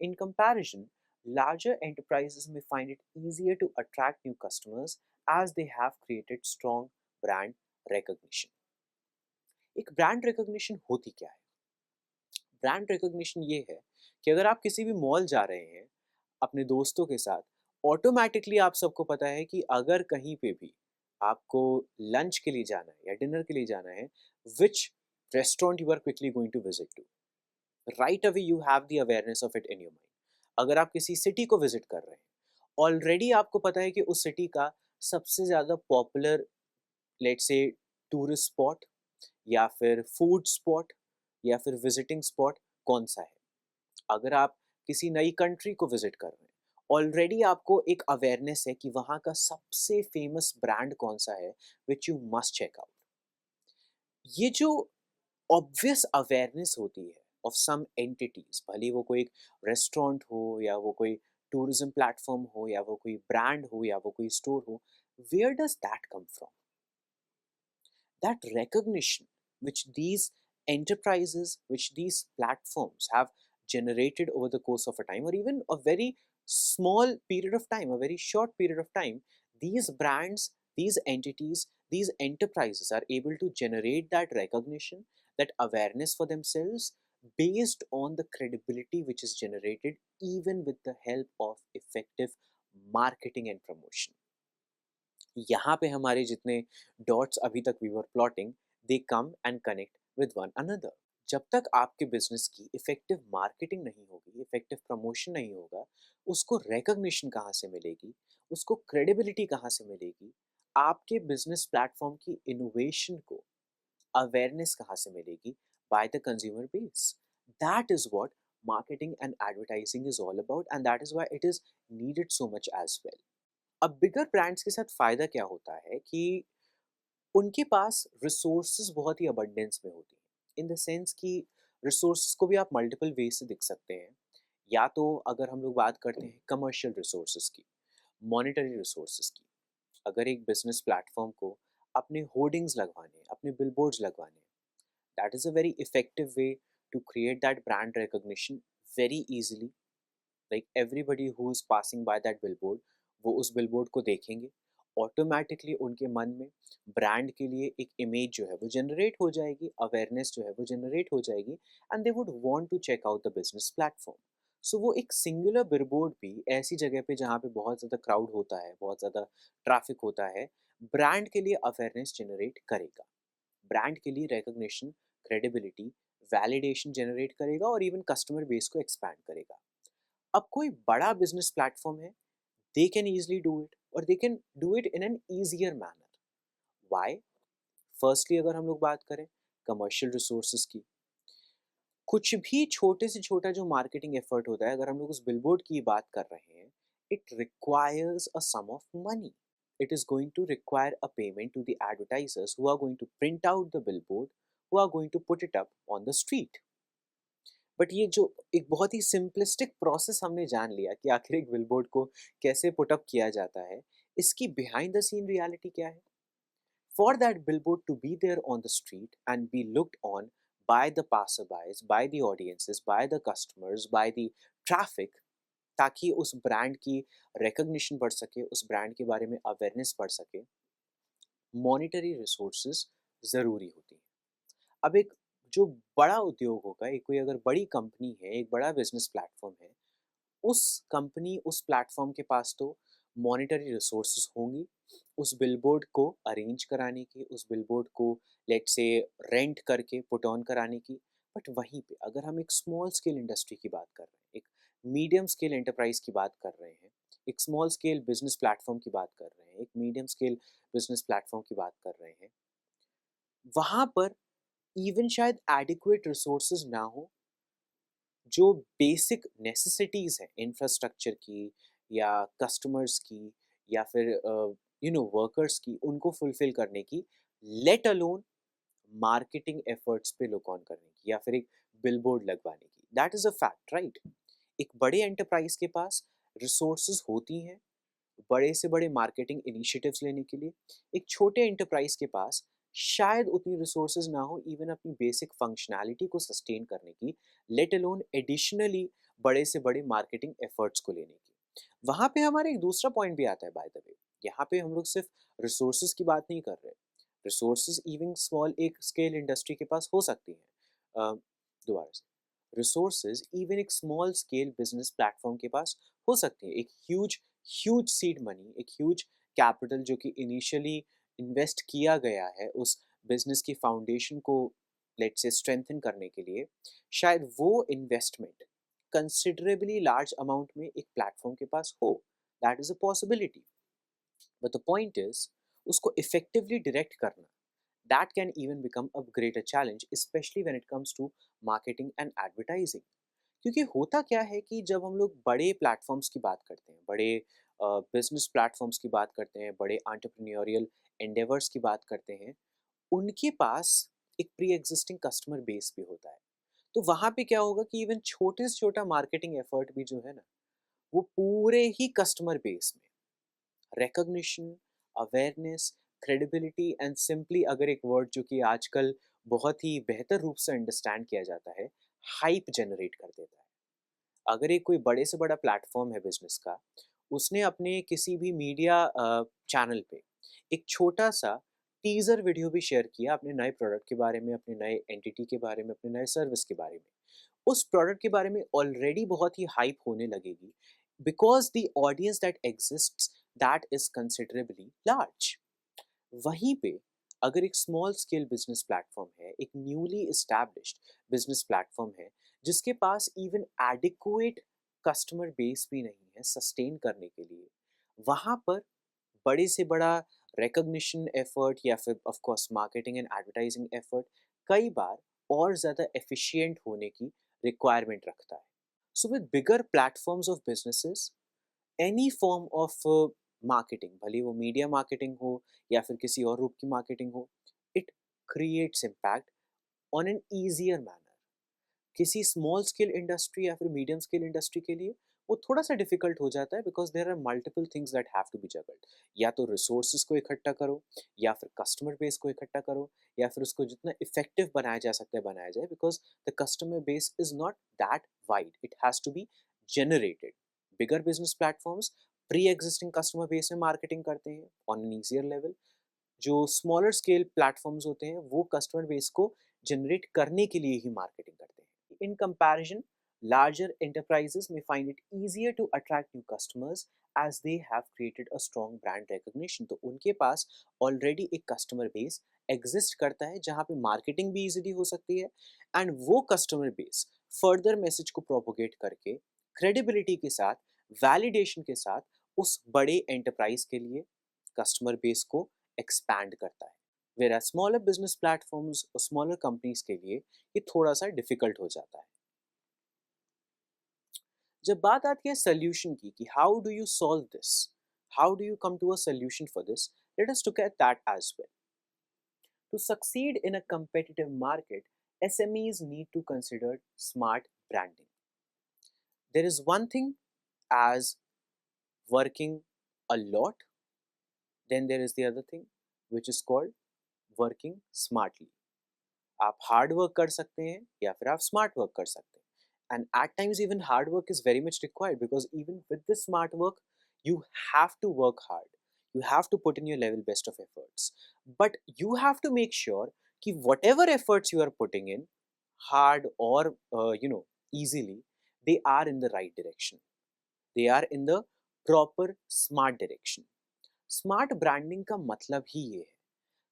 In comparison, larger enterprises may find it easier to attract new customers as they have created strong brand recognition. एक brand recognition होती क्या है? Brand recognition ये है कि अगर आप किसी भी मॉल जा रहे हैं अपने दोस्तों के साथ, ऑटोमेटिकली आप सबको पता है कि अगर कहीं पे भी आपको लंच के लिए जाना है या डिनर के लिए जाना है, which restaurant you are quickly going to visit to, right away you have the awareness of it in your mind. अगर आप किसी सिटी को विजिट कर रहे हैं, ऑलरेडी आपको पता है कि उस सिटी का सबसे ज़्यादा popular, let's say, tourist spot या फिर फूड स्पॉट या फिर विजिटिंग स्पॉट कौन सा है। अगर आप किसी नई कंट्री को विजिट कर रहे हैं, ऑलरेडी आपको एक अवेयरनेस है कि वहाँ का सबसे फेमस ब्रांड कौन सा है which you must check out. ये जो ऑब्वियस अवेयरनेस होती है ऑफ सम एंटिटीज, भले वो कोई रेस्टोरेंट हो या वो कोई टूरिज्म प्लेटफॉर्म हो या वो कोई ब्रांड हो या वो कोई स्टोर हो, where does that come from? That recognition which these enterprises, which these platforms have generated over the course of a time, or even a very small period of time, a very short period of time, these brands, these entities, these enterprises are able to generate that recognition, that awareness for themselves based on the credibility which is generated even with the help of effective marketing and promotion. यहाँ पे हमारे जितने dots अभी तक we were plotting, they come and connect with one another. जब तक आपके business की इफेक्टिव मार्केटिंग नहीं होगी, इफेक्टिव प्रमोशन नहीं होगा, उसको रिकॉग्निशन कहाँ से मिलेगी, उसको क्रेडिबिलिटी कहाँ से मिलेगी, आपके बिजनेस प्लेटफॉर्म की इनोवेशन को अवेयरनेस कहाँ से मिलेगी by the consumer base? That is what marketing and advertising is all about, and that is why it is needed so much as well. अब बिगर ब्रांड्स के साथ फ़ायदा क्या होता है कि उनके पास रिसोर्सेज बहुत ही अबंडेंस में होती हैं, इन द सेंस कि रिसोर्सेज को भी आप मल्टीपल वे से देख सकते हैं। या तो अगर हम लोग बात करते हैं कमर्शियल रिसोर्सेज की, मॉनेटरी रिसोर्सेज की, अगर एक बिजनेस प्लेटफॉर्म को अपने होर्डिंग्स लगवाने, अपने बिलबोर्ड्स लगवाने, that is a very effective way to create that brand recognition very easily. Like everybody who is passing by that billboard, वो उस बिलबोर्ड को देखेंगे, ऑटोमेटिकली उनके मन में ब्रांड के लिए एक इमेज जो है वो जनरेट हो जाएगी, अवेयरनेस जो है वो जनरेट हो जाएगी, and they would want to check out the business platform. So वो एक सिंगुलर बिलबोर्ड भी ऐसी जगह पे जहाँ पे बहुत ज़्यादा क्राउड होता है, बहुत ज़्यादा ट्रैफिक होता है, ब्रांड के लिए अवेयरनेस जनरेट करेगा, ब्रांड के लिए रिकॉग्निशन, क्रेडिबिलिटी, वैलिडेशन जनरेट करेगा और इवन कस्टमर बेस को एक्सपैंड करेगा। अब कोई बड़ा बिजनेस प्लेटफॉर्म है, they can easily do it or they can do it in an easier manner. Why? Firstly, अगर हम लोग बात करें कमर्शियल रिसोर्सेज की, कुछ भी छोटे से छोटा जो मार्केटिंग एफर्ट होता है, अगर हम लोग उस बिलबोर्ड की बात कर रहे हैं, it requires a sum of money. It is going to require a payment to the advertisers who are going to print out the billboard, who are going to put it up on the street. But ये जो एक बहुत ही simplistic process हमने जान लिया कि आखिर एक बिलबोर्ड को कैसे पुटअप किया जाता है, इसकी बिहाइंड द सीन रियलिटी क्या है? For that billboard to be there on the street and be looked on by the passersby, by the audiences, by the customers, by the traffic, ताकि उस ब्रांड की recognition बढ़ सके, उस brand के बारे में अवेयरनेस बढ़ सके, मॉनिटरी रिसोर्सेज ज़रूरी होती हैं। अब एक जो बड़ा उद्योग होगा, एक कोई अगर बड़ी कंपनी है, एक बड़ा बिजनेस प्लेटफॉर्म है, उस कंपनी, उस प्लेटफॉर्म के पास तो मॉनेटरी रिसोर्सेज होंगी उस बिलबोर्ड को अरेंज कराने की, उस बिलबोर्ड को लेट से रेंट करके पुट ऑन कराने की। बट वहीं पे अगर हम एक स्मॉल स्केल इंडस्ट्री की बात कर रहे हैं, एक मीडियम स्केल एंटरप्राइज की बात कर रहे हैं, एक स्मॉल स्केल बिजनेस प्लेटफॉर्म की बात कर रहे हैं, एक मीडियम स्केल बिजनेस प्लेटफॉर्म की बात कर रहे हैं, वहाँ पर इवन शायद एडिक्वेट रिसोर्सेज ना हो, जो बेसिक नेसेसिटीज़ हैं इंफ्रास्ट्रक्चर की या कस्टमर्स की या फिर वर्कर्स की, उनको फुलफ़िल करने की, लेट अलोन मार्केटिंग एफर्ट्स पे लुक ऑन करने की या फिर एक बिलबोर्ड लगवाने की। That is a fact, right? एक बड़े एंटरप्राइज़ के पास रिसोर्सेज़ होती हैं बड़े से बड़े मार्केटिंग इनिशिएटिव्स लेने के लिए। एक छोटे एंटरप्राइज के पास शायद उतनी रिसोर्सेज ना हो इवन अपनी बेसिक फंक्शनैलिटी को सस्टेन करने की, लेट अलोन एडिशनली बड़े से बड़े मार्केटिंग एफर्ट्स को लेने की। वहाँ पे हमारा एक दूसरा पॉइंट भी आता है बाय द वे। यहाँ पे हम लोग सिर्फ रिसोर्सेज की बात नहीं कर रहे, रिसोर्सेज इवन स्मॉल एक स्केल इंडस्ट्री के पास हो सकती हैं। दोबारा से, रिसोर्सेज इवन एक स्मॉल स्केल बिजनेस प्लेटफॉर्म के पास हो सकती है। एक ह्यूज सीड मनी, एक ह्यूज कैपिटल जो कि इनिशियली इन्वेस्ट किया गया है उस बिजनेस की फाउंडेशन को लेट से स्ट्रेंथन करने के लिए, शायद वो इन्वेस्टमेंट कंसिडरेबली लार्ज अमाउंट में एक प्लेटफॉर्म के पास हो। That is a possibility, but the point is उसको इफेक्टिवली डायरेक्ट करना, that can even become a greater challenge, specially when it comes to marketing and advertising. क्योंकि होता क्या है कि जब हम लोग बड़े प्लेटफॉर्म्स की बात करते हैं, बड़े बिजनेस प्लेटफॉर्म्स की बात करते हैं, बड़े एंटरप्रेन्योरियल एंडेवर्स की बात करते हैं, उनके पास एक प्री एग्जिस्टिंग कस्टमर बेस भी होता है। तो वहाँ पे क्या होगा कि इवन छोटे से छोटा मार्केटिंग एफर्ट भी जो है ना, वो पूरे ही कस्टमर बेस में recognition, awareness, credibility and simply अगर एक वर्ड जो कि आजकल बहुत ही बेहतर रूप से अंडरस्टैंड किया जाता है, हाइप जनरेट कर देता है। अगर एक कोई बड़े से बड़ा प्लेटफॉर्म है बिजनेस का, उसने अपने किसी भी मीडिया चैनल पे एक छोटा सा टीजर वीडियो भी शेयर किया अपने नए प्रोडक्ट के बारे में, अपने नए एंटिटी के बारे में, अपने नए सर्विस के बारे में, उस प्रोडक्ट के बारे में ऑलरेडी बहुत ही हाइप होने लगेगी, because the audience that exists that is considerably large. वहीं पे अगर एक स्मॉल स्केल बिजनेस प्लेटफॉर्म है, एक न्यूली इस्टेब्लिश्ड बिजनेस प्लेटफॉर्म है, जिसके पास इवन एडिक्वेट कस्टमर बेस भी नहीं है सस्टेन करने के लिए, वहाँ पर बड़े से बड़ा रिकॉग्निशन एफर्ट या फिर of course marketing and advertising effort कई बार और ज़्यादा एफिशिएंट होने की रिक्वायरमेंट रखता है। So with bigger platforms of businesses, any form of marketing, भले वो मीडिया मार्केटिंग हो या फिर किसी और रूप की मार्केटिंग हो, it creates impact on an easier manner. किसी स्मॉल स्केल इंडस्ट्री या फिर मीडियम स्केल इंडस्ट्री के लिए वो थोड़ा सा डिफिकल्ट हो जाता है, because there are multiple things that have to be juggled. या तो रिसोर्सेज को इकट्ठा करो, या फिर कस्टमर बेस को इकट्ठा करो, या फिर उसको जितना इफेक्टिव बनाया जा सकता है बनाया जाए, because the customer base is not that wide, it has to be generated. Bigger business platforms pre existing customer base में मार्केटिंग करते हैं ऑन एन ईजियर लेवल। जो स्मॉलर स्केल प्लेटफॉर्म्स होते हैं वो कस्टमर बेस को जनरेट करने के लिए ही मार्केटिंग करते हैं। In comparison, larger enterprises may find it easier to attract new customers as they have created a strong brand recognition। तो उनके पास ऑलरेडी एक कस्टमर बेस एग्जिस्ट करता है जहाँ पे मार्केटिंग भी इजीली हो सकती है, एंड वो कस्टमर बेस फर्दर मैसेज को प्रोपोगेट करके क्रेडिबिलिटी के साथ, वैलिडेशन के साथ उस बड़े एंटरप्राइज के लिए कस्टमर बेस को एक्सपैंड करता है। वेयर स्मॉलर बिजनेस प्लेटफॉर्म्स और स्मॉलर कंपनीज के लिए ये थोड़ा सा डिफिकल्ट हो जाता है। जब बात आती है सोल्यूशन की कि how do you solve this, how do you come to a solution for this, let us look at that as well. To succeed in a competitive market, SMEs need to consider smart branding. There is one thing as working a lot, then there is the other thing which is called working smartly. आप hard work कर सकते हैं या फिर आप smart work कर सकते हैं, and at times even hard work is very much required, because even with this smart work you have to work hard, you have to put in your level best of efforts, but you have to make sure कि whatever efforts you are putting in, hard or easily, they are in the right direction, they are in the proper smart direction. Smart branding का मतलब ही ये है।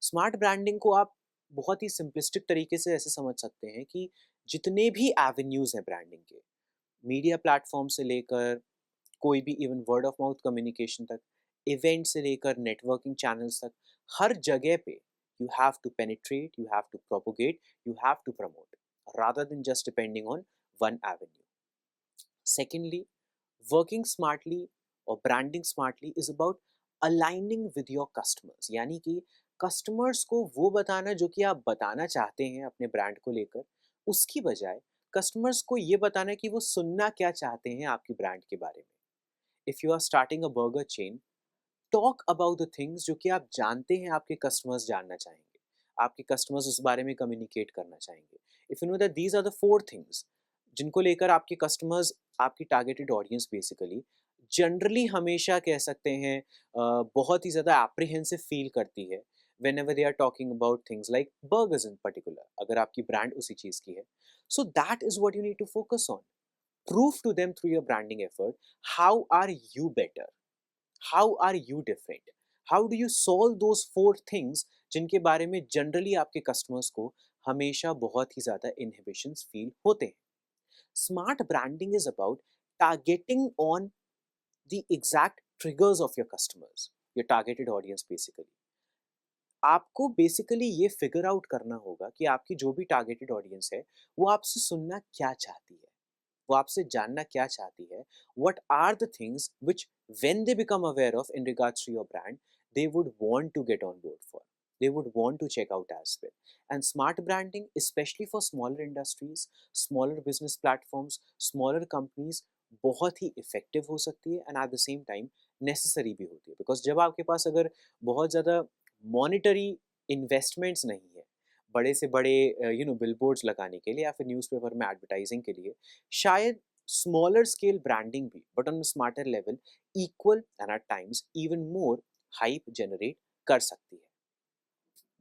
Smart branding को आप बहुत ही simplistic तरीके से ऐसे समझ सकते हैं कि जितने भी एवेन्यूज़ हैं ब्रांडिंग के, मीडिया प्लेटफॉर्म से लेकर कोई भी even word of mouth communication तक, इवेंट से लेकर नेटवर्किंग चैनल्स तक, हर जगह पे you have to penetrate, you have to propagate, you have to promote, rather than just depending on one avenue. Secondly, working smartly और branding smartly is about aligning with your customers, यानी कि customers को वो बताना जो कि आप बताना चाहते हैं अपने ब्रांड को लेकर, उसकी बजाय कस्टमर्स को ये बताना कि वो सुनना क्या चाहते हैं आपकी ब्रांड के बारे में। If you are starting a burger chain, talk about the things जो कि आप जानते हैं आपके कस्टमर्स जानना चाहेंगे, आपके कस्टमर्स उस बारे में कम्युनिकेट करना चाहेंगे। If you know that these are the four things जिनको लेकर आपके कस्टमर्स, आपकी टारगेटेड ऑडियंस बेसिकली जनरली हमेशा कह सकते हैं बहुत ही ज़्यादा एप्रीहेंसिव फील करती है whenever they are talking about things like burgers in particular, अगर आपकी ब्रांड उसी चीज़ की है, so that is what you need to focus on. Prove to them through your branding effort, how are you better, how are you different, how do you solve those four things जिनके बारे में generally आपके customers को हमेशा बहुत ही ज़्यादा inhibitions feel होते हैं। Smart branding is about targeting on the exact triggers of your customers, your targeted audience basically. आपको बेसिकली ये फिगर आउट करना होगा कि आपकी जो भी टारगेटेड ऑडियंस है वो आपसे सुनना क्या चाहती है, वो आपसे जानना क्या चाहती है, what are the things which when they become aware of in regards to your brand they would want to get on board for. they would want to check out as well. And smart branding, especially for smaller industries, smaller business platforms, smaller companies, बहुत ही effective हो सकती है and eight the same time necessary भी होती है, because जब आपके पास अगर बहुत ज़्यादा मॉनिटरी इन्वेस्टमेंट्स नहीं है बड़े से बड़े बिलबोर्ड्स लगाने के लिए या फिर न्यूज़पेपर में एडवर्टाइजिंग के लिए, शायद स्मॉलर स्केल ब्रांडिंग भी but on smarter level equal and at times even more hype generate कर सकती है.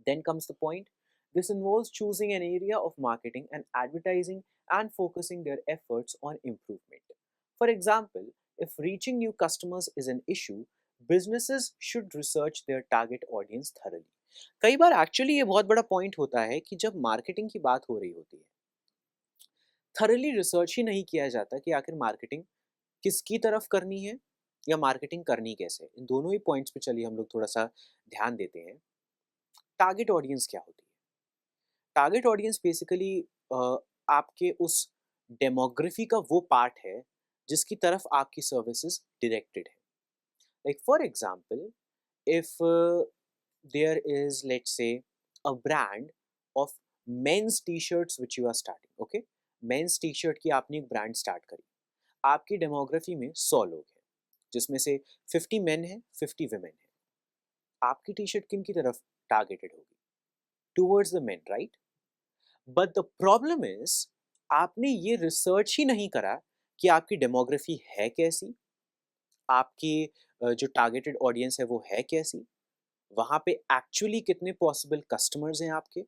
Then comes the point. This involves choosing an area of marketing and advertising and focusing their efforts on improvement. For example, if reaching new customers is an issue, businesses should research their target audience thoroughly. कई बार actually ये बहुत बड़ा point होता है कि जब marketing की बात हो रही होती है, थरली रिसर्च ही नहीं किया जाता कि आखिर मार्केटिंग किसकी तरफ करनी है या मार्केटिंग करनी कैसे. इन दोनों ही पॉइंट्स पे चलिए हम लोग थोड़ा सा ध्यान देते हैं. टारगेट ऑडियंस क्या होती है? टारगेट ऑडियंस बेसिकली आपके उस डेमोग्राफी का वो पार्ट है जिसकी तरफ आपकी सर्विसेज डायरेक्टेड है. Like for example, if there is let's say a brand of men's t shirts which you are starting. Okay, men's t shirt की आपने एक ब्रांड स्टार्ट करी. आपकी डेमोग्राफी में 100 लोग हैं जिसमें से 50 मेन है, 50 वुमेन है. आपकी टी शर्ट किन की तरफ टारगेटेड होगी? Towards the main, right? But the problem is आपने ये रिसर्च ही नहीं करा कि आपकी डेमोग्राफी है कैसी, आपकी जो टारगेटेड ऑडियंस है वो है कैसी, वहाँ पे एक्चुअली कितने पॉसिबल कस्टमर्स हैं आपके.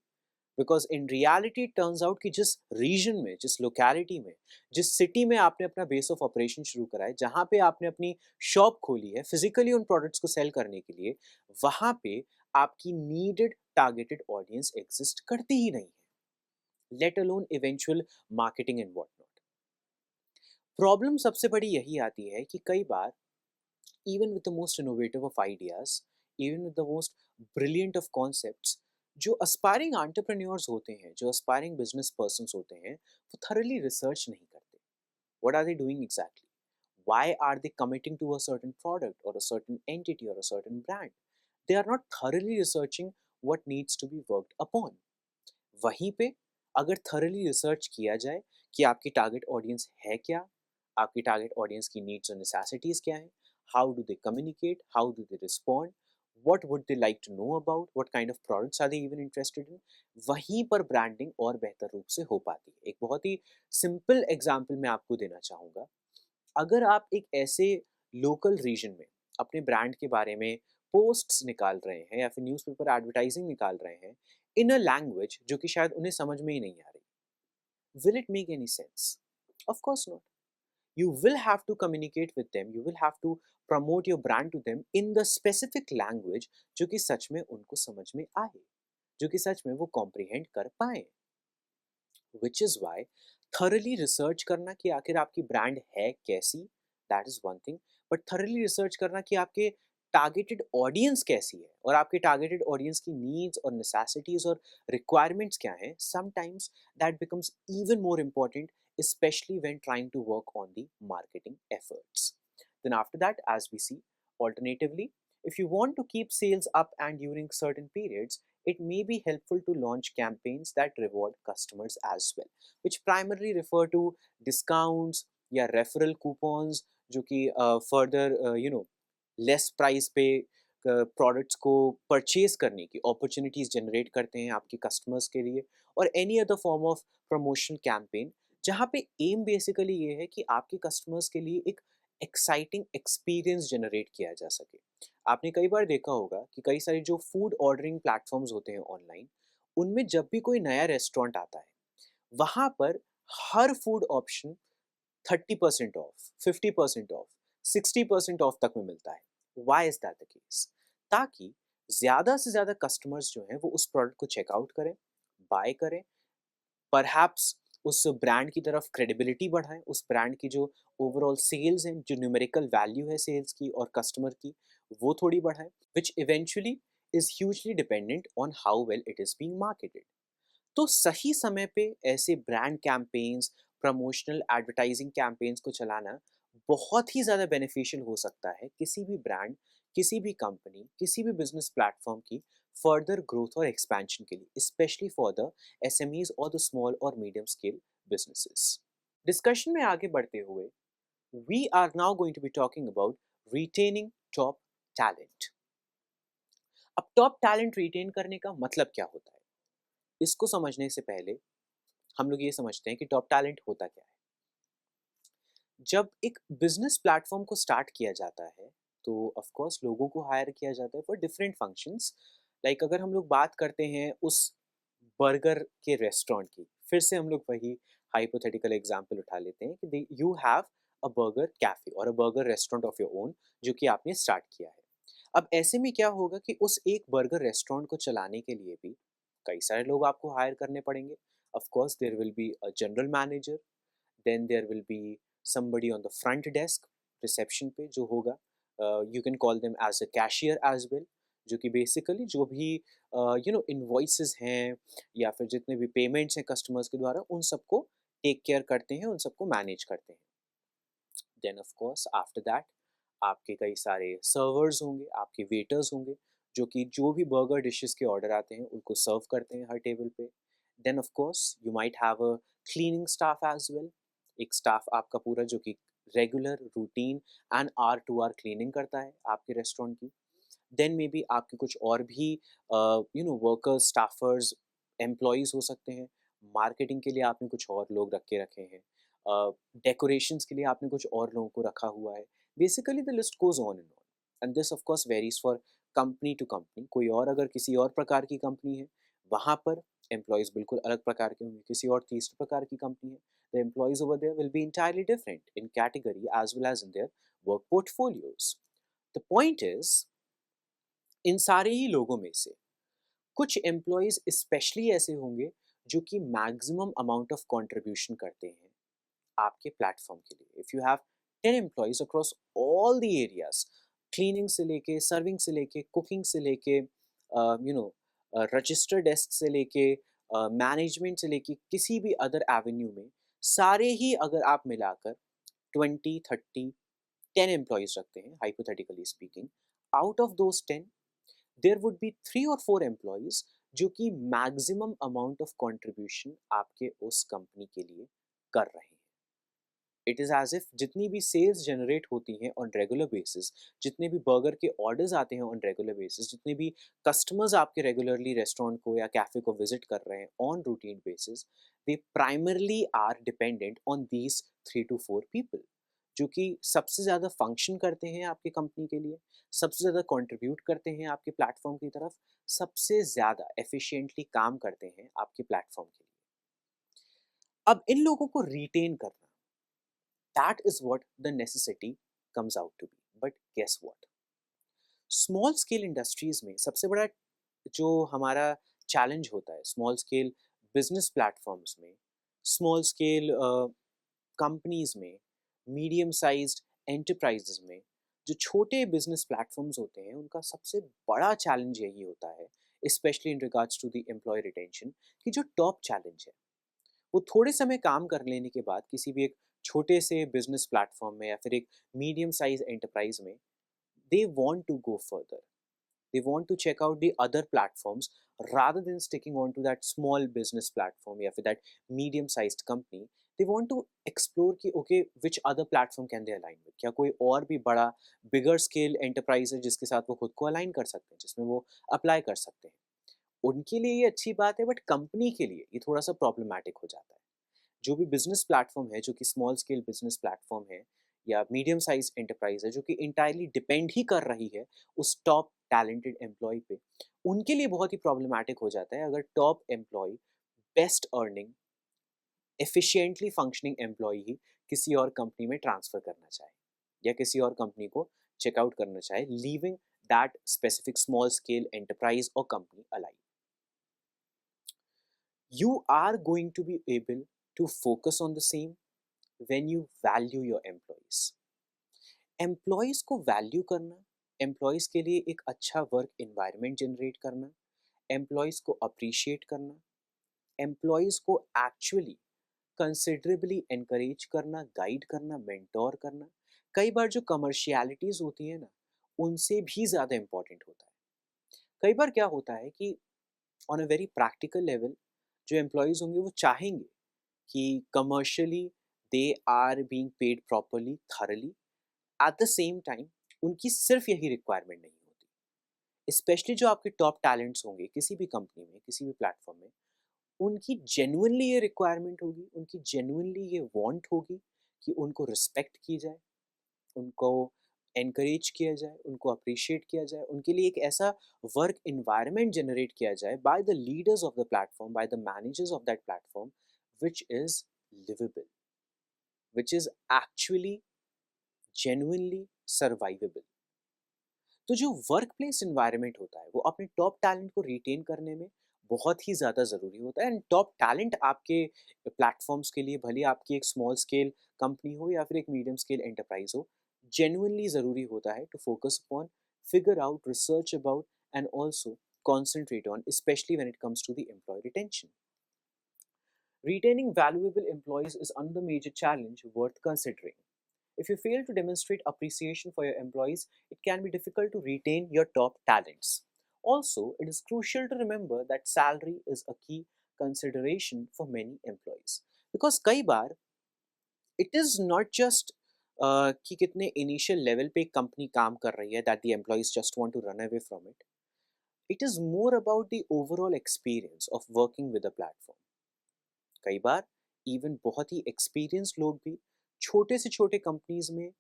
Because in reality turns out कि जिस रीजन में, जिस लोकेलिटी में, जिस सिटी में आपने अपना बेस ऑफ ऑपरेशन शुरू करा है, जहाँ पे आपने अपनी शॉप खोली है फिजिकली उन प्रोडक्ट्स को सेल करने के लिए, वहाँ पे आपकी नीडेड टारगेटेड ऑडियंस एग्जिस्ट करती ही नहीं है, let alone eventual marketing and what not. Problem सबसे बड़ी यही आती है कि कई बार even with the most innovative of ideas, even with the most brilliant of concepts, जो aspiring entrepreneurs होते हैं, जो aspiring business persons होते हैं, वो thoroughly research नहीं करते. What are they doing exactly? Why are they committing to a certain product or a certain entity or a certain brand? They are not thoroughly researching what needs to be worked upon. वहीं पे अगर thoroughly research किया जाए कि आपकी target audience है क्या, आपकी target audience की needs और necessities क्या हैं, how do they communicate, how do they respond, what would they like to know about, what kind of products are they even interested in, वहीं पर ब्रांडिंग और बेहतर रूप से हो पाती है. एक बहुत ही सिंपल एग्जांपल मैं आपको देना चाहूँगा. अगर आप एक ऐसे लोकल रीजन में अपने ब्रांड के बारे में पोस्ट्स निकाल रहे हैं या फिर न्यूज़पेपर एडवर्टाइजिंग निकाल रहे हैं इन अ लैंग्वेज जो कि शायद उन्हें समझ में ही नहीं आ रही, will it make any sense? Of course not. You will have to communicate with them, you will have to promote your brand to them in the specific language जो कि सच में उनको समझ में आए, जो कि सच में वो comprehend कर पाए. Which is why thoroughly research करना कि आखिर आपकी ब्रांड है कैसी, that is one thing, but thoroughly research करना कि आपके टारगेटेड ऑडियंस कैसी है और आपके टारगेटेड ऑडियंस की नीड्स और नेसेसिटीज और रिक्वायरमेंट्स क्या हैं, sometimes that becomes even more important, especially when trying to work on the marketing efforts. Then after that, as we see, alternatively, if you want to keep sales up and during certain periods, it may be helpful to launch campaigns that reward customers as well, which primarily refer to discounts या referral coupons जो कि further less price पे products को purchase करने की opportunities generate करते हैं आपके कस्टमर्स के लिए, और any other form of promotion campaign जहाँ पे एम बेसिकली ये है कि आपके कस्टमर्स के लिए एक एक्साइटिंग एक्सपीरियंस जनरेट किया जा सके. आपने कई बार देखा होगा कि कई सारे जो फूड ऑर्डरिंग प्लेटफॉर्म्स होते हैं ऑनलाइन, उनमें जब भी कोई नया रेस्टोरेंट आता है वहाँ पर हर food option 30% off, 50% off, 60% off तक में मिलता है. Why is that the case? ताकि ज़्यादा से ज़्यादा कस्टमर्स जो हैं वो उस प्रोडक्ट को चेकआउट करें, बाय करें, परहैप्स उस ब्रांड की तरफ क्रेडिबिलिटी बढ़ाएं, उस ब्रांड की जो ओवरऑल सेल्स हैं, जो न्यूमेरिकल वैल्यू है सेल्स की और कस्टमर की, वो थोड़ी बढ़ाएं, which eventually is hugely dependent on how well it is being marketed. तो सही समय पे ऐसे brand campaigns, promotional advertising campaigns को चलाना बहुत ही ज़्यादा बेनिफिशियल हो सकता है किसी भी ब्रांड, किसी भी कंपनी, किसी भी बिजनेस प्लेटफॉर्म की फर्दर ग्रोथ और एक्सपेंशन के लिए, स्पेशली फॉर द एसएमईज और द स्मॉल और मीडियम स्केल बिजनेसेस। डिस्कशन में आगे बढ़ते हुए we are now going to be talking about retaining top talent. अब टॉप टैलेंट रिटेन करने का मतलब क्या होता है, इसको समझने से पहले हम लोग ये समझते हैं कि टॉप टैलेंट होता क्या है। जब एक बिजनेस प्लेटफॉर्म को स्टार्ट किया जाता है तो ऑफ कोर्स लोगों को हायर किया जाता है फॉर डिफरेंट फंक्शंस। लाइक अगर हम लोग बात करते हैं उस बर्गर के रेस्टोरेंट की, फिर से हम लोग वही हाइपोथेटिकल एग्जांपल उठा लेते हैं कि you have a burger cafe और a burger restaurant of your own जो कि आपने स्टार्ट किया है। अब ऐसे में क्या होगा कि उस एक बर्गर रेस्टोरेंट को चलाने के लिए भी कई सारे लोग आपको हायर करने पड़ेंगे। Of course there will be a general manager, then there will be somebody on the front desk reception पे जो होगा, you can call them as a cashier as well, जो कि बेसिकली जो भी इन्वॉइसेस हैं या फिर जितने भी पेमेंट्स हैं कस्टमर्स के द्वारा उन सबको टेक केयर करते हैं, उन सबको मैनेज करते हैं। Then of course after that आपके कई सारे सर्वर्स होंगे, आपके वेटर्स होंगे जो कि जो भी बर्गर डिशेस के ऑर्डर आते हैं उनको सर्व करते हैं हर टेबल पे। Then of course you might have a cleaning staff as well, एक स्टाफ आपका पूरा जो कि regular routine and R to R cleaning करता है आपके रेस्टोरेंट की। देन मे बी आपके कुछ और भी वर्कर्स, स्टाफर्स, एम्प्लॉयज़ हो सकते हैं। मार्केटिंग के लिए आपने कुछ और लोग रखे हैं। डेकोरेशंस के लिए आपने कुछ और लोगों को रखा हुआ है। Basically the list goes on and on and this of course varies for company to company. कोई और अगर किसी और प्रकार की कंपनी है, वहाँ पर एम्प्लॉयज़ बिल्कुल अलग प्रकार के होंगे। किसी और तीसरे प्रकार की कंपनी है, the employees over there will be entirely different in category as well as in their work portfolios. The point is, इन सारे ही लोगों में से कुछ एम्प्लॉयज़ स्पेशली ऐसे होंगे जो कि मैक्सिमम अमाउंट ऑफ कंट्रीब्यूशन करते हैं आपके प्लेटफॉर्म के लिए। If you have 10 employees across all the areas, cleaning से लेके, सर्विंग से लेके, कुकिंग से लेके, रजिस्टर डेस्क से लेके, मैनेजमेंट से लेके, किसी भी अदर एवेन्यू में, सारे ही अगर आप मिलाकर 20, 30, 10 एम्प्लॉयज़ रखते हैं hypothetically speaking, out of those 10 there would be 3 और 4 एम्प्लॉयज़ जो कि मैक्सिमम अमाउंट ऑफ कंट्रीब्यूशन आपके उस कंपनी के लिए कर रहे हैं। इट इज़ एज़ इफ जितनी भी सेल्स जनरेट होती हैं ऑन रेगुलर बेसिस, जितने भी बर्गर के ऑर्डर्स आते हैं ऑन रेगुलर बेसिस, जितने भी कस्टमर्स आपके रेगुलरली रेस्टोरेंट को या कैफ़े को विजिट कर रहे हैं on routine basis, they primarily are dependent on these 3 to 4 people जो कि सबसे ज़्यादा फंक्शन करते हैं आपकी कंपनी के लिए, सबसे ज़्यादा कंट्रीब्यूट करते हैं आपके प्लेटफॉर्म की तरफ, सबसे ज़्यादा एफिशिएंटली काम करते हैं आपके प्लेटफॉर्म के लिए। अब इन लोगों को रिटेन करना, that is what the necessity comes out to be. But guess what? Small scale industries में सबसे बड़ा जो हमारा चैलेंज होता है, स्मॉल स्केल बिजनेस प्लेटफॉर्म्स में, स्मॉल स्केल कंपनीज में, मीडियम साइज्ड एंटरप्राइजेज में, जो छोटे बिजनेस प्लेटफॉर्म्स होते हैं उनका सबसे बड़ा चैलेंज यही होता है, specially in regards to the employee retention, कि जो टॉप चैलेंज है वो थोड़े समय काम कर लेने के बाद किसी भी एक छोटे से बिजनेस प्लेटफॉर्म में या फिर एक मीडियम साइज एंटरप्राइज में, they want to go further, they want to check out the other platforms rather than sticking on to that small business platform या फिर that medium sized company. They want to explore कि okay which other platform can they align with, क्या कोई और भी बड़ा bigger scale enterprise है जिसके साथ वो खुद को अलाइन कर सकते हैं, जिसमें वो अप्लाई कर सकते हैं। उनके लिए ये अच्छी बात है, बट कंपनी के लिए ये थोड़ा सा प्रॉब्लमैटिक हो जाता है। जो भी बिजनेस प्लेटफॉर्म है, जो कि स्मॉल स्केल बिजनेस प्लेटफॉर्म है या मीडियम साइज एंटरप्राइज है, जो कि इंटायरली डिपेंड ही कर रही है उस टॉप टैलेंटेड एम्प्लॉय पे, उनके लिए बहुत ही प्रॉब्लमैटिक हो जाता है अगर top employee, best earning, efficiently functioning employee ही किसी और कंपनी में ट्रांसफर करना चाहे या किसी और कंपनी को चेकआउट करना चाहे, leaving that specific small scale enterprise और company alive. You are going to be able to focus on the same when you value your employees. Employees को वैल्यू करना, एम्प्लॉयज़ के लिए एक अच्छा वर्क एनवायरनमेंट जनरेट करना, एम्प्लॉयज़ को appreciate करना, एम्प्लॉयज़ को एक्चुअली कंसिडरेबली एनकरेज करना, गाइड करना, मेंटोर करना, कई बार जो कमर्शियलिटीज़ होती हैं ना, उनसे भी ज़्यादा इम्पॉर्टेंट होता है। कई बार क्या होता है कि on a very practical level जो एम्प्लॉयज़ होंगे वो चाहेंगे कि commercially they are being paid properly, thoroughly. At the same time उनकी सिर्फ यही रिक्वायरमेंट नहीं होती। स्पेशली जो आपके टॉप टैलेंट्स होंगे किसी भी कंपनी में, किसी भी प्लेटफ़ॉर्म में, उनकी जेन्युइनली ये रिक्वायरमेंट होगी, उनकी जेन्युइनली ये वांट होगी कि उनको रिस्पेक्ट की जाए, उनको एनकरेज किया जाए, उनको अप्रिशिएट किया जाए, उनके लिए एक ऐसा वर्क एनवायरनमेंट जनरेट किया जाए by the leaders of the platform, by the managers of that platform, which is livable, which is actually genuinely survivable. तो जो वर्क प्लेस एनवायरनमेंट होता है वो अपने टॉप टैलेंट को रिटेन करने में बहुत ही ज़्यादा ज़रूरी होता है। एंड टॉप टैलेंट आपके प्लेटफॉर्म्स के लिए, भले आपकी एक स्मॉल स्केल कंपनी हो या फिर एक मीडियम स्केल एंटरप्राइज हो, जेन्युइनली ज़रूरी होता है to focus upon, figure out, research about and also concentrate on, especially when it comes to the employee retention. Retaining valuable employees is another major challenge worth considering. If you fail to demonstrate appreciation for your employees, it can be difficult to retain your top talents. Also, it is crucial to remember that salary is a key consideration for many employees. Because कई बार it is not just कि कितने initial level पे company काम कर रही है that the employees just want to run away from it. It is more about the overall experience of working with a platform. कई बार even बहुत ही एक्सपीरियंस लोग भी छोटे से छोटे कंपनीज में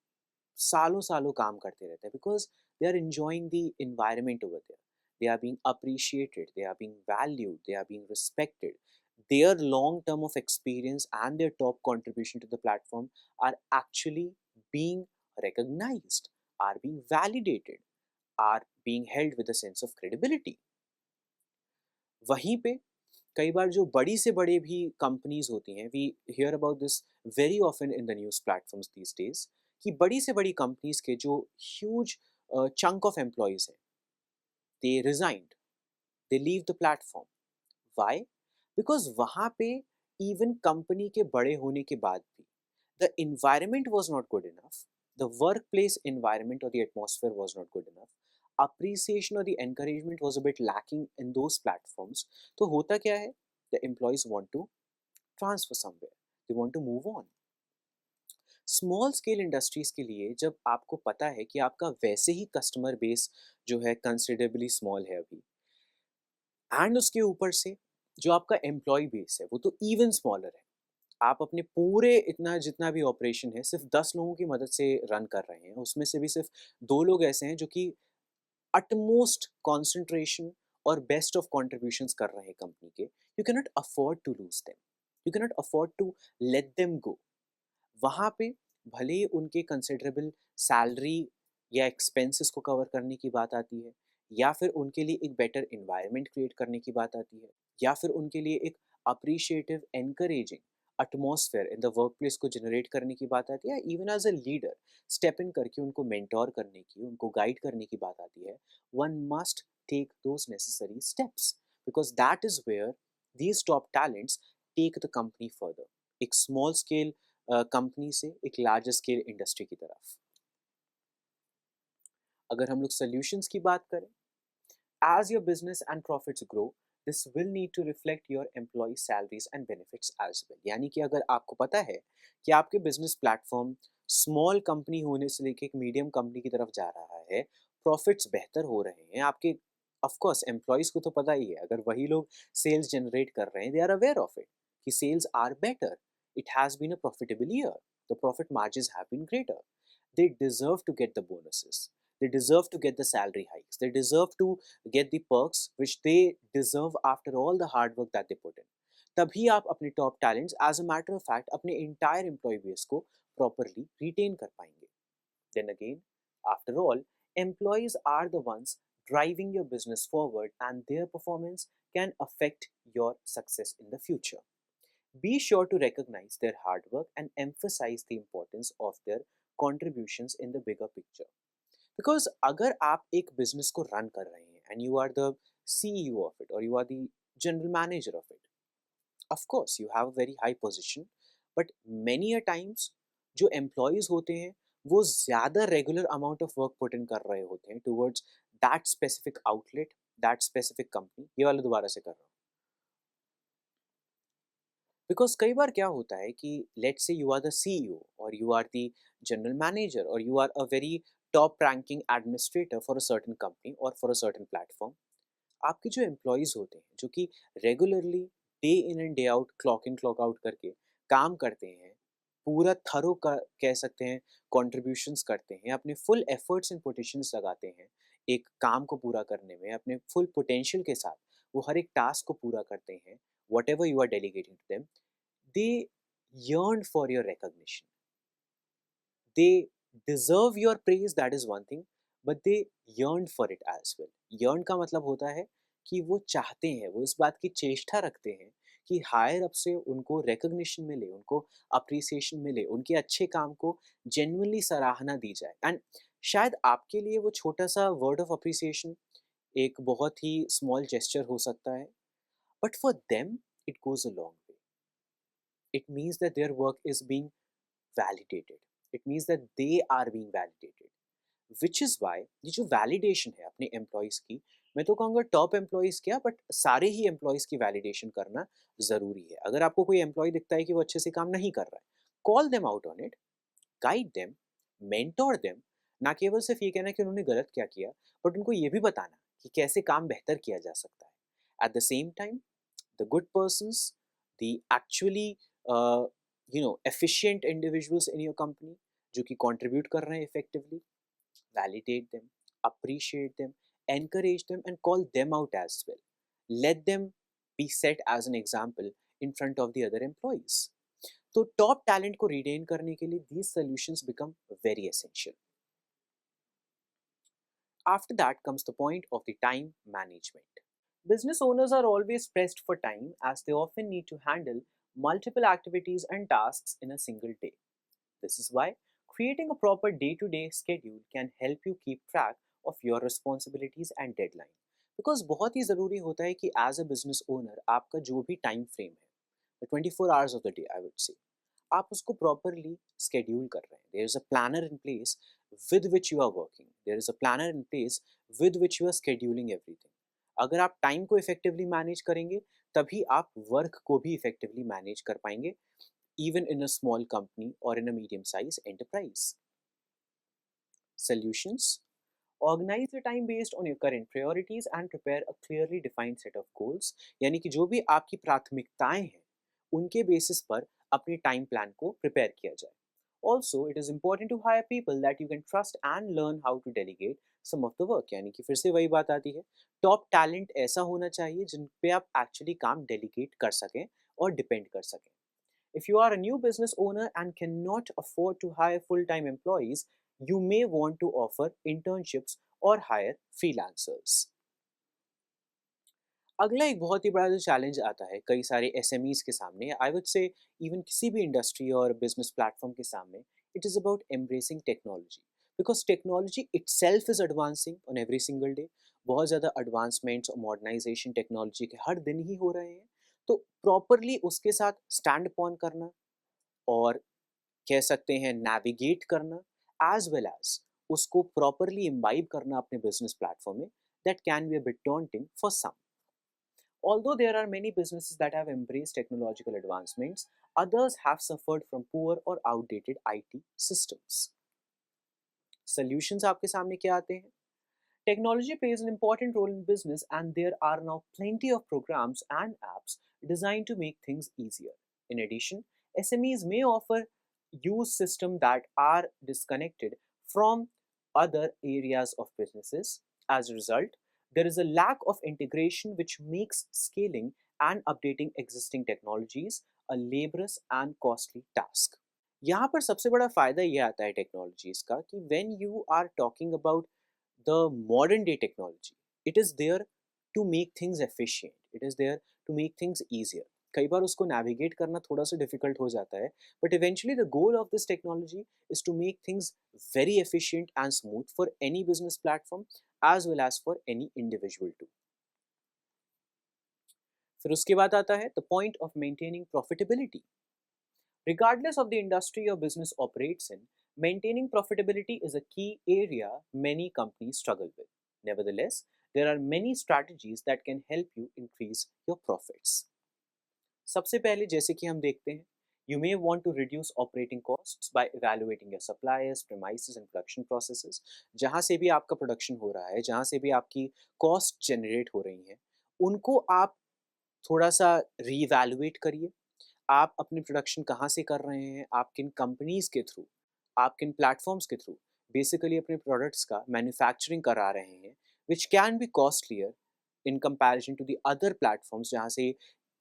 सालों सालों काम करते रहते हैं because they are enjoying the environment over there. They are being appreciated, they are being valued, they are being respected. Their long term of experience and their top contribution to the platform are actually being recognized, are being validated, are being held with a sense of credibility. वहीं पे कई बार जो बड़ी से बड़े भी companies होती हैं, we hear about this very often in the news platforms these days, कि बड़ी से बड़ी कंपनीज के जो ह्यूज चंक ऑफ एम्प्लॉयज हैं, they resigned, they leave the platform. Why? Because वहाँ पे इवन कंपनी के बड़े होने के बाद भी the environment was not good enough, the workplace environment or the atmosphere was not good enough, appreciation or the encouragement was a bit lacking in those platforms. तो होता क्या है? The employees want to transfer somewhere, they want to move on. Small scale industries के लिए जब आपको पता है कि आपका वैसे ही कस्टमर बेस जो है कंसिडरेबली स्मॉल है अभी, एंड उसके ऊपर से जो आपका एम्प्लॉय बेस है वो तो इवन स्मॉलर है, आप अपने पूरे इतना जितना भी ऑपरेशन है सिर्फ 10 लोगों की मदद से रन कर रहे हैं, उसमें से भी सिर्फ 2 लोग ऐसे हैं जो कि अटमोस्ट कंसंट्रेशन और बेस्ट ऑफ कंट्रीब्यूशंस कर रहे हैं कंपनी के। You can not afford to lose them, you can not afford to let them go. वहाँ पे भले ही उनके कंसिडरेबल सैलरी या एक्सपेंसेस को कवर करने की बात आती है, या फिर उनके लिए एक बेटर इन्वायरमेंट क्रिएट करने की बात आती है, या फिर उनके लिए एक appreciative encouraging atmosphere in the work place को जनरेट करने की बात आती है, even as a leader step in करके उनको मेंटोर करने की, उनको गाइड करने की बात आती है, one must take those necessary steps, because that is where these top talents take the company further, एक स्मॉल स्केल कंपनी से एक लार्जर स्केल इंडस्ट्री की तरफ। अगर हम लोग सोल्यूशंस की बात करें, as your business and profits grow, this will need to reflect your employee salaries and benefits as well. यानी कि अगर आपको पता है कि आपके बिजनेस प्लेटफॉर्म स्मॉल कंपनी होने से लेके एक मीडियम कंपनी की तरफ जा रहा है, प्रॉफिट्स बेहतर हो रहे हैं, आपके ऑफ कोर्स एम्प्लॉयज को तो पता ही है, अगर वही लोग सेल्स जनरेट कर रहे हैं, they are aware of it कि sales are better, it has been a profitable year, the profit margins have been greater, they deserve to get the bonuses, they deserve to get the salary hikes, they deserve to get the perks which they deserve after all the hard work that they put in. तभी आप अपने top talents as a matter of fact अपने entire employee base को properly retain कर पाएंगे। Then again, after all, employees are the ones driving your business forward and their performance can affect your success in the future. Be sure to recognize their hard work and emphasize the importance of their contributions in the bigger picture. Because अगर आप एक business को run कर रहे हैं and you are the CEO of it or you are the general manager of it, of course you have a very high position, but many a times जो employees होते हैं वो ज़्यादा regular amount of work put in कर रहे होते हैं towards that specific outlet, that specific company, ये वाला दोबारा से कर रहा हूँ। बिकॉज कई बार क्या होता है कि let's say you are the CEO और you are the general manager और you are a very top ranking administrator for a certain company और फॉर अ सर्टेन प्लेटफॉर्म। आपके जो एम्प्लॉयज़ होते हैं जो कि regularly day in and day out clock in clock out करके काम करते हैं, पूरा थरो का कह सकते हैं कंट्रीब्यूशंस करते हैं, अपने फुल एफर्ट्स एंड पोटेंशियल्स लगाते हैं एक काम को पूरा करने में, अपने फुल पोटेंशियल के साथ वो हर एक टास्क को पूरा करते हैं, whatever you are delegating to them, they yearn for your recognition. They deserve your praise, that is one thing, but they yearn for it as well. Yearn का मतलब होता है कि वो चाहते हैं, वो इस बात की चेष्टा रखते हैं कि हायर अप से उनको रिकग्निशन मिले, उनको अप्रिसिएशन मिले, उनके अच्छे काम को जेन्युइनली सराहना दी जाए। एंड शायद आपके लिए वो छोटा सा वर्ड ऑफ अप्रिसिएशन एक बहुत ही स्मॉल जेस्चर हो सकता है, but for them it goes a long way. It means that their work is being validated. It means that they are being validated. Which is why ये जो validation है अपने employees की, मैं तो कहूँगा टॉप एम्प्लॉयज़ क्या बट सारे ही एम्प्लॉयज़ की वैलिडेशन करना ज़रूरी है। अगर आपको कोई एम्प्लॉय दिखता है कि वो अच्छे से काम नहीं कर रहा है, call them out on it, guide them, mentor them. ना केवल सिर्फ ये कहना कि उन्होंने गलत क्या किया, बट उनको ये भी बताना कि कैसे काम बेहतर किया जा सकता है। Eight the same time the good persons, the actually efficient individuals in your company जो कि contribute कर रहे हैं effectively, validate them, appreciate them, encourage them and call them out as well. Let them be set as an example in front of the other employees. तो top talent को retain करने के लिए these solutions become very essential. After that comes the point of the time management. Business owners are always pressed for time as they often need to handle multiple activities and tasks in a single day. This is why creating a proper day to day schedule can help you keep track of your responsibilities and deadline. Because बहुत ही ज़रूरी होता है कि as a business owner आपका जो भी time frame है, the 24 hours of the day I would say, आप उसको properly schedule कर रहे हैं. There is a planner in place with which you are working. There is a planner in place with which you are scheduling everything. अगर आप time को effectively manage करेंगे तभी आप वर्क को भी इफेक्टिवली मैनेज कर पाएंगे, even in a small company or in a medium sized enterprise. Solutions: organize your time based on your current priorities and prepare a clearly defined set of goals. यानी कि जो भी आपकी प्राथमिकताएं हैं उनके बेसिस पर अपने टाइम प्लान को प्रिपेयर किया जाए. Also, it is important to hire people that you can trust and learn how to delegate some of the work. यानी कि फिर से वही बात आती है, टॉप टैलेंट ऐसा होना चाहिए जिन पे आप एक्चुअली काम डेलीगेट कर सकें और डिपेंड कर सकें. If you are a new business owner and cannot afford to hire full-time employees, you may want to offer internships or hire freelancers. अगला एक बहुत ही बड़ा जो चैलेंज आता है कई सारे एसएमईज के सामने, आई वुड से इवन किसी भी इंडस्ट्री और बिजनेस प्लेटफॉर्म के सामने, it is about embracing technology. Because technology itself is advancing on every single day. बहुत ज़्यादा एडवांसमेंट्स और मॉडर्नाइजेशन टेक्नोलॉजी के हर दिन ही हो रहे हैं. तो प्रॉपरली उसके साथ स्टैंड अपॉन करना और कह सकते हैं नेविगेट करना, एज वेल एज उसको प्रॉपरली इम्बाइब करना अपने बिजनेस प्लेटफॉर्म में, that can be a bit daunting for some. Although there are many businesses that have embraced technological advancements, others have suffered from poor or outdated IT systems. Solutions आपके सामने क्या आते हैं? Technology plays an important role in business, and there are now plenty of programs and apps designed to make things easier. In addition, SMEs may offer use systems that are disconnected from other areas of businesses. As a result, there is a lack of integration which makes scaling and updating existing technologies a laborious and costly task. यहाँ पर सबसे बड़ा फायदा ये आता है technologies का कि when you are talking about the modern day technology, it is there to make things efficient, it is there to make things easier. कई बार उसको navigate करना थोड़ा सा difficult हो जाता है, but eventually the goal of this technology is to make things very efficient and smooth for any business platform as well as for any individual too. फिर उसके बाद आता है the point of maintaining profitability. Regardless of the industry or business operates in, maintaining profitability is a key area many companies struggle with. Nevertheless, there are many strategies that can help you increase your profits. सबसे पहले जैसे कि हम देखते हैं, you may want to reduce operating costs by evaluating your suppliers, premises and production processes. जहाँ से भी आपका प्रोडक्शन हो रहा है, जहाँ से भी आपकी कॉस्ट जनरेट हो रही हैं, उनको आप थोड़ा सा रीवैल्यूएट करिए। आप अपनी प्रोडक्शन कहाँ से कर रहे हैं, आप किन कंपनीज के थ्रू, आप किन प्लेटफॉर्म्स के थ्रू बेसिकली अपने प्रोडक्ट्स का मैन्युफैक्चरिंग करा रहे हैं, which can be costlier in comparison to the other platforms जहाँ से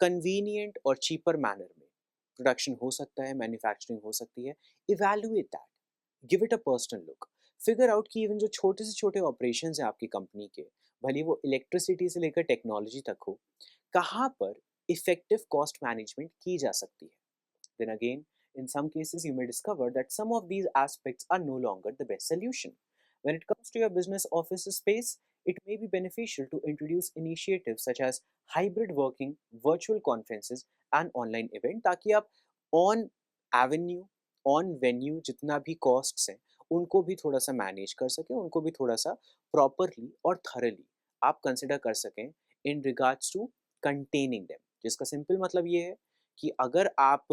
कन्वीनियंट और चीपर मैनर में प्रोडक्शन हो सकता है, मैन्युफैक्चरिंग हो सकती है। Evaluate that, give it a personal look, figure out कि इवन जो छोटे से छोटे ऑपरेशंस हैं आपकी कंपनी के, भले वो इलेक्ट्रिसिटी से लेकर टेक्नोलॉजी तक हो, कहाँ पर इफेक्टिव कॉस्ट मैनेजमेंट की जा सकती है। Then again, in some cases, you may discover that some of these aspects are no longer the best solution. When it comes to your business office space, it may be beneficial to introduce initiatives such as hybrid working, virtual conferences, and online event, ताकि आप on avenue, on venue जितना भी costs हैं, उनको भी थोड़ा सा manage कर सकें, उनको भी थोड़ा सा properly और thoroughly आप consider कर सकें in regards to containing them. जिसका simple मतलब ये है कि अगर आप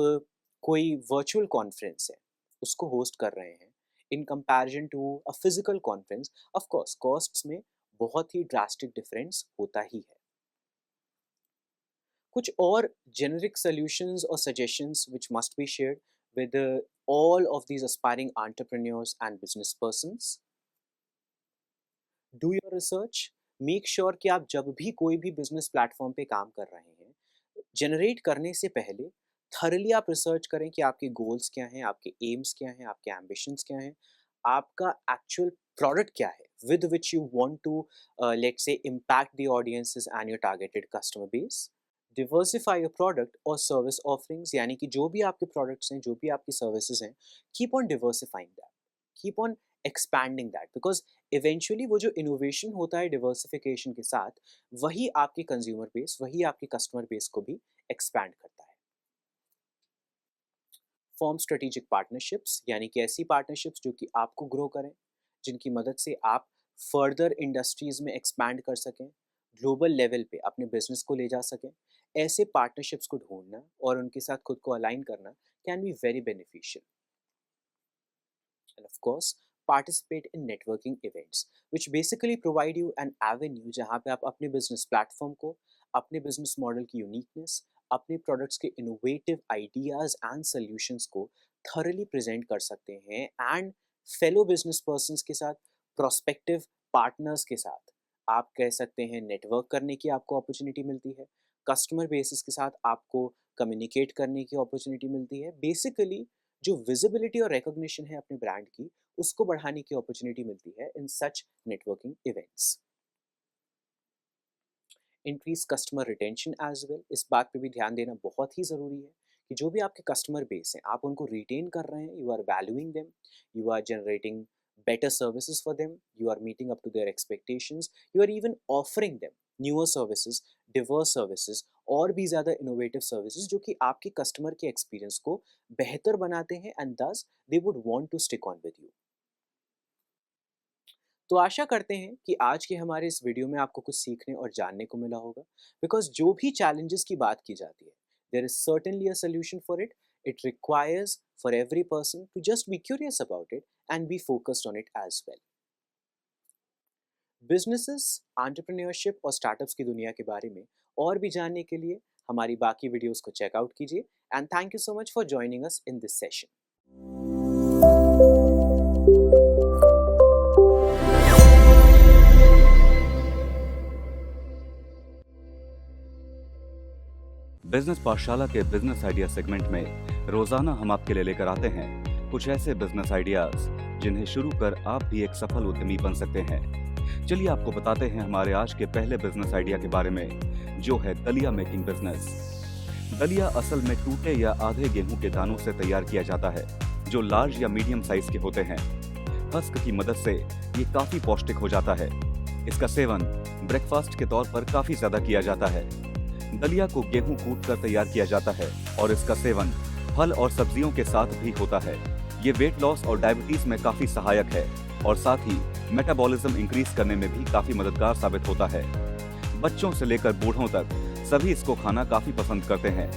कोई वर्चुअल कॉन्फ्रेंस है उसको होस्ट कर रहे हैं in comparison to a physical conference, of course costs में बहुत ही ड्रास्टिक डिफरेंस होता ही है। कुछ और जेनरिक सॉल्यूशंस और suggestions which must be shared with all of these aspiring entrepreneurs and business persons. Do your research, make sure कि आप जब भी कोई भी बिजनेस प्लेटफॉर्म पे काम कर रहे हैं, जनरेट करने से पहले थरली आप रिसर्च करें कि आपके गोल्स क्या हैं, आपके एम्स क्या हैं, आपके एम्बिशंस क्या हैं, आपका एक्चुअल प्रोडक्ट क्या है with which you want to let's say impact the audiences and your targeted customer base. Diversify your product और सर्विस ऑफरिंग्स, यानी कि जो भी आपके प्रोडक्ट्स हैं, जो भी आपकी सर्विसेज हैं, keep on diversifying that, keep on expanding that, because eventually वो जो इनोवेशन होता है डिवर्सिफिकेशन के साथ, वही आपकी कंज्यूमर बेस, वही आपकी कस्टमर बेस को भी एक्सपैंड करता है। फॉर्म स्ट्रेटेजिक पार्टनरशिप्स, यानी कि ऐसी पार्टनरशिप्स जो कि आपको ग्रो करें, जिनकी मदद से आप फर्दर इंडस्ट्रीज में एक्सपैंड कर सकें, ग्लोबल लेवल पे अपने बिजनेस को ले जा सकें। ऐसे पार्टनरशिप्स को ढूंढना और उनके साथ खुद को अलाइन करना can be very beneficial. End of course participate in networking events which basically provide you an avenue जहाँ पे आप अपने business platform को, अपने business model की uniqueness, अपने products के innovative ideas and solutions को thoroughly present कर सकते हैं and fellow business persons के साथ, prospective partners के साथ आप कह सकते हैं network करने की आपको opportunity मिलती है, customer bases के साथ आपको communicate करने की opportunity मिलती है। Basically जो विजिबिलिटी और रिकॉग्निशन है अपने ब्रांड की, उसको बढ़ाने की अपॉर्चुनिटी मिलती है in such networking events. Increase customer retention as well, इस बात पे भी ध्यान देना बहुत ही ज़रूरी है कि जो भी आपके कस्टमर बेस हैं, आप उनको रिटेन कर रहे हैं, you are valuing them, you are generating better services for them, you are meeting up to their expectations, you are even offering them newer services, diverse services और भी ज़्यादा innovative services जो कि आपके कस्टमर के एक्सपीरियंस को बेहतर बनाते हैं and thus they would want to stick on with you। तो आशा करते हैं कि आज के हमारे इस वीडियो में आपको कुछ सीखने और जानने को मिला होगा, बिकॉज जो भी चैलेंजेस की बात की जाती है, there is certainly a solution for it. It requires for every person to just be curious about it and be focused on it as well. Businesses, entrepreneurship और startups की दुनिया के बारे में और भी जानने के लिए हमारी बाकी वीडियोस को चेकआउट कीजिए and thank you so much for joining us in this session. Business पाठशाला के बिजनेस आइडिया सेगमेंट में रोजाना हम आपके लिए लेकर आते हैं कुछ ऐसे बिजनेस आइडियाज जिन्हें शुरू कर आप भी एक सफल उद्यमी बन सकते हैं। चलिए आपको बताते हैं हमारे आज के पहले बिजनेस आइडिया के बारे में, जो है दलिया मेकिंग बिजनेस। दलिया असल में टूटे या आधे गेहूं के दानों से तैयार किया जाता है, जो लार्ज या मीडियम साइज के होते हैं। हस्क की मदद से ये काफी पौष्टिक हो जाता है। इसका सेवन ब्रेकफास्ट के तौर पर काफी ज्यादा किया जाता है। दलिया को गेहूं कूट कर तैयार किया जाता है और इसका सेवन फल और सब्जियों के साथ भी होता है। ये वेट लॉस और डायबिटीज में काफी सहायक है और साथ ही मेटाबॉलिज्म इंक्रीज करने में भी काफी मददगार साबित होता है। बच्चों से लेकर बूढ़ों तक सभी इसको खाना काफी पसंद करते हैं।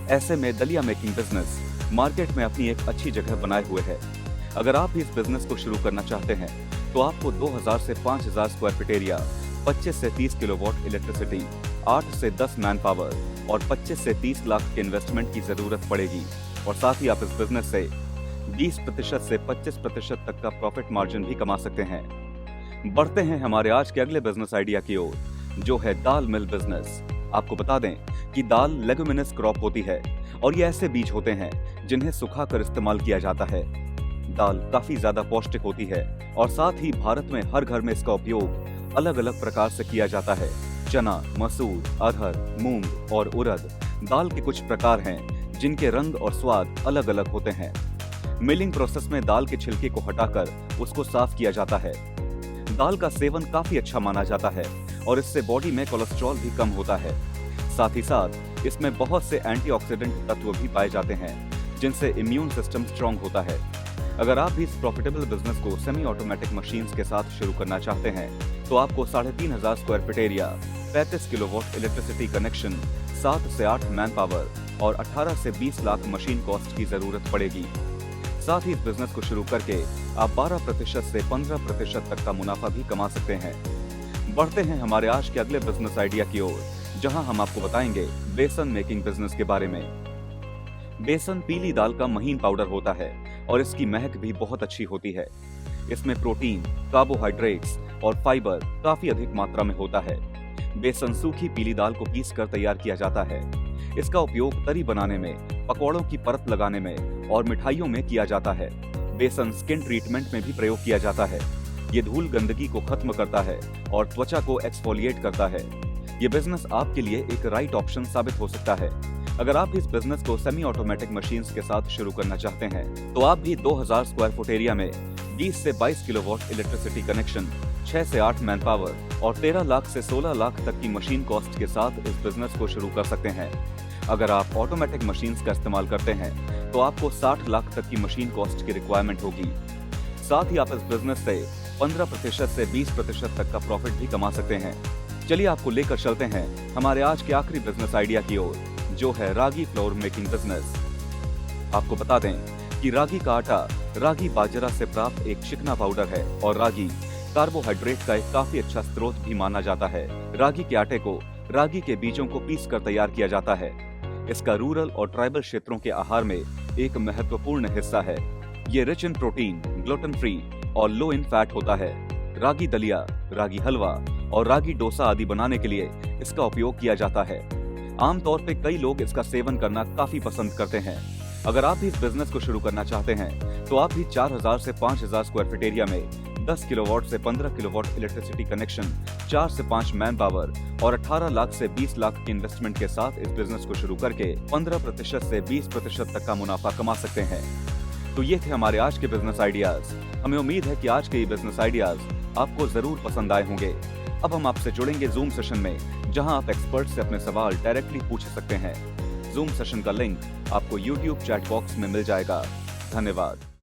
ऐसे में दलिया मेकिंग बिजनेस मार्केट में अपनी एक अच्छी जगह बनाए हुए है। अगर आप भी इस बिजनेस को शुरू करना चाहते हैं तो आपको 2000 से 5000 स्क्वायर फीट एरिया, 25 से 30 किलोवाट इलेक्ट्रिसिटी, 8 से 10 मैन पावर और 25 से 30 लाख के इन्वेस्टमेंट की जरूरत पड़ेगी। और साथ ही आप इस बिजनेस से 20% से 25% तक का प्रॉफिट मार्जिन भी कमा सकते हैं। बढ़ते हैं हमारे आज के अगले बिजनेस आइडिया की ओर, जो है दाल मिल बिजनेस। आपको बता दें कि दाल लेगुमिनस क्रॉप होती है और ये ऐसे बीज होते हैं जिन्हें सुखाकर इस्तेमाल किया जाता है। दाल काफी ज्यादा पौष्टिक होती है और साथ ही भारत में हर घर में इसका उपयोग अलग अलग प्रकार से किया जाता है। चना, मसूर, अरहर, मूंग और उड़द दाल के कुछ प्रकार हैं जिनके रंग और स्वाद अलग अलग होते हैं। मिलिंग प्रोसेस में दाल के छिलके को हटाकर उसको साफ किया जाता है। दाल का सेवन काफी अच्छा माना जाता है और इससे बॉडी में कोलेस्ट्रॉल भी कम होता है। साथ ही साथ इसमें बहुत से एंटीऑक्सीडेंट तत्व भी पाए जाते हैं जिनसे इम्यून सिस्टम स्ट्रांग होता है। अगर आप भी इस प्रॉफिटेबल बिजनेस को सेमी ऑटोमेटिक मशीन्स के साथ शुरू करना चाहते हैं तो आपको 3500 square feet area, 35 kilowatt electricity connection, 7 से 8 मैन पावर और 18 से 20 लाख मशीन कॉस्ट की जरूरत पड़ेगी। साथ ही इस बिजनेस को शुरू करके आप 12% से 15% तक का मुनाफा भी कमा सकते हैं। बढ़ते हैं हमारे आज के अगले बिजनेस आइडिया की ओर, जहां हम आपको बताएंगे बेसन मेकिंग बिजनेस के बारे में। बेसन पीली दाल का महीन पाउडर होता है और इसकी महक भी बहुत अच्छी होती है। इसमें प्रोटीन, कार्बोहाइड्रेट्स और फाइबर काफी अधिक मात्रा में होता है। बेसन सूखी पीली दाल को पीसकर तैयार किया जाता है। इसका उपयोग तरी बनाने में, पकौड़ों की परत लगाने में और मिठाइयों में किया जाता है। बेसन स्किन ट्रीटमेंट में भी प्रयोग किया जाता है। ये धूल गंदगी को खत्म करता है और त्वचा को एक्सफोलिएट करता है। ये बिजनेस आपके लिए एक राइट ऑप्शन साबित हो सकता है। अगर आप इस बिजनेस को सेमी ऑटोमेटिक मशीन्स के साथ शुरू करना चाहते हैं तो आप भी 2000 स्क्वायर फुट एरिया में 20 से 22 किलोवाट इलेक्ट्रिसिटी कनेक्शन, 6 से 8 मैन पावर और 13 लाख से 16 लाख तक की मशीन कॉस्ट के साथ इस बिजनेस को शुरू कर सकते हैं। अगर आप ऑटोमेटिक मशीन्स का इस्तेमाल करते हैं तो आपको 60 लाख तक की मशीन कॉस्ट की रिक्वायरमेंट होगी। साथ ही आप इस बिजनेस से 15% से 20% तक का प्रॉफिट भी कमा सकते हैं। चलिए आपको लेकर चलते हैं हमारे आज के आखिरी बिजनेस आइडिया की ओर, जो है रागी फ्लोर मेकिंग बिजनेस। आपको बता दें कि रागी का आटा रागी बाजरा से प्राप्त एक चिकना पाउडर है और रागी कार्बोहाइड्रेट का एक काफी अच्छा स्रोत भी माना जाता है। रागी के आटे को रागी के बीजों को पीसकर तैयार किया जाता है। इसका रूरल और ट्राइबल क्षेत्रों के आहार में एक महत्वपूर्ण हिस्सा है। ये rich in protein, gluten free और लो इन फैट होता है। रागी दलिया, रागी हलवा और रागी डोसा आदि बनाने के लिए इसका उपयोग किया जाता है। आमतौर पे कई लोग इसका सेवन करना काफी पसंद करते हैं। अगर आप भी इस बिजनेस को शुरू करना चाहते हैं तो आप भी 4000 से 5000 स्क्वायर फीट एरिया में 10 किलोवाट से 15 किलोवाट इलेक्ट्रिसिटी कनेक्शन, 4 से 5 मैन पावर और 18 लाख से 20 लाख के इन्वेस्टमेंट के साथ इस बिजनेस को शुरू करके 15% से 20% तक का मुनाफा कमा सकते हैं। तो ये थे हमारे आज के बिजनेस आइडियाज। हमें उम्मीद है कि आज के ये बिजनेस आइडियाज आपको जरूर पसंद आए होंगे। अब हम आपसे जुड़ेंगे जूम सेशन में, जहां आप एक्सपर्ट से अपने सवाल डायरेक्टली पूछ सकते हैं। जूम सेशन का लिंक आपको YouTube चैट बॉक्स में मिल जाएगा। धन्यवाद।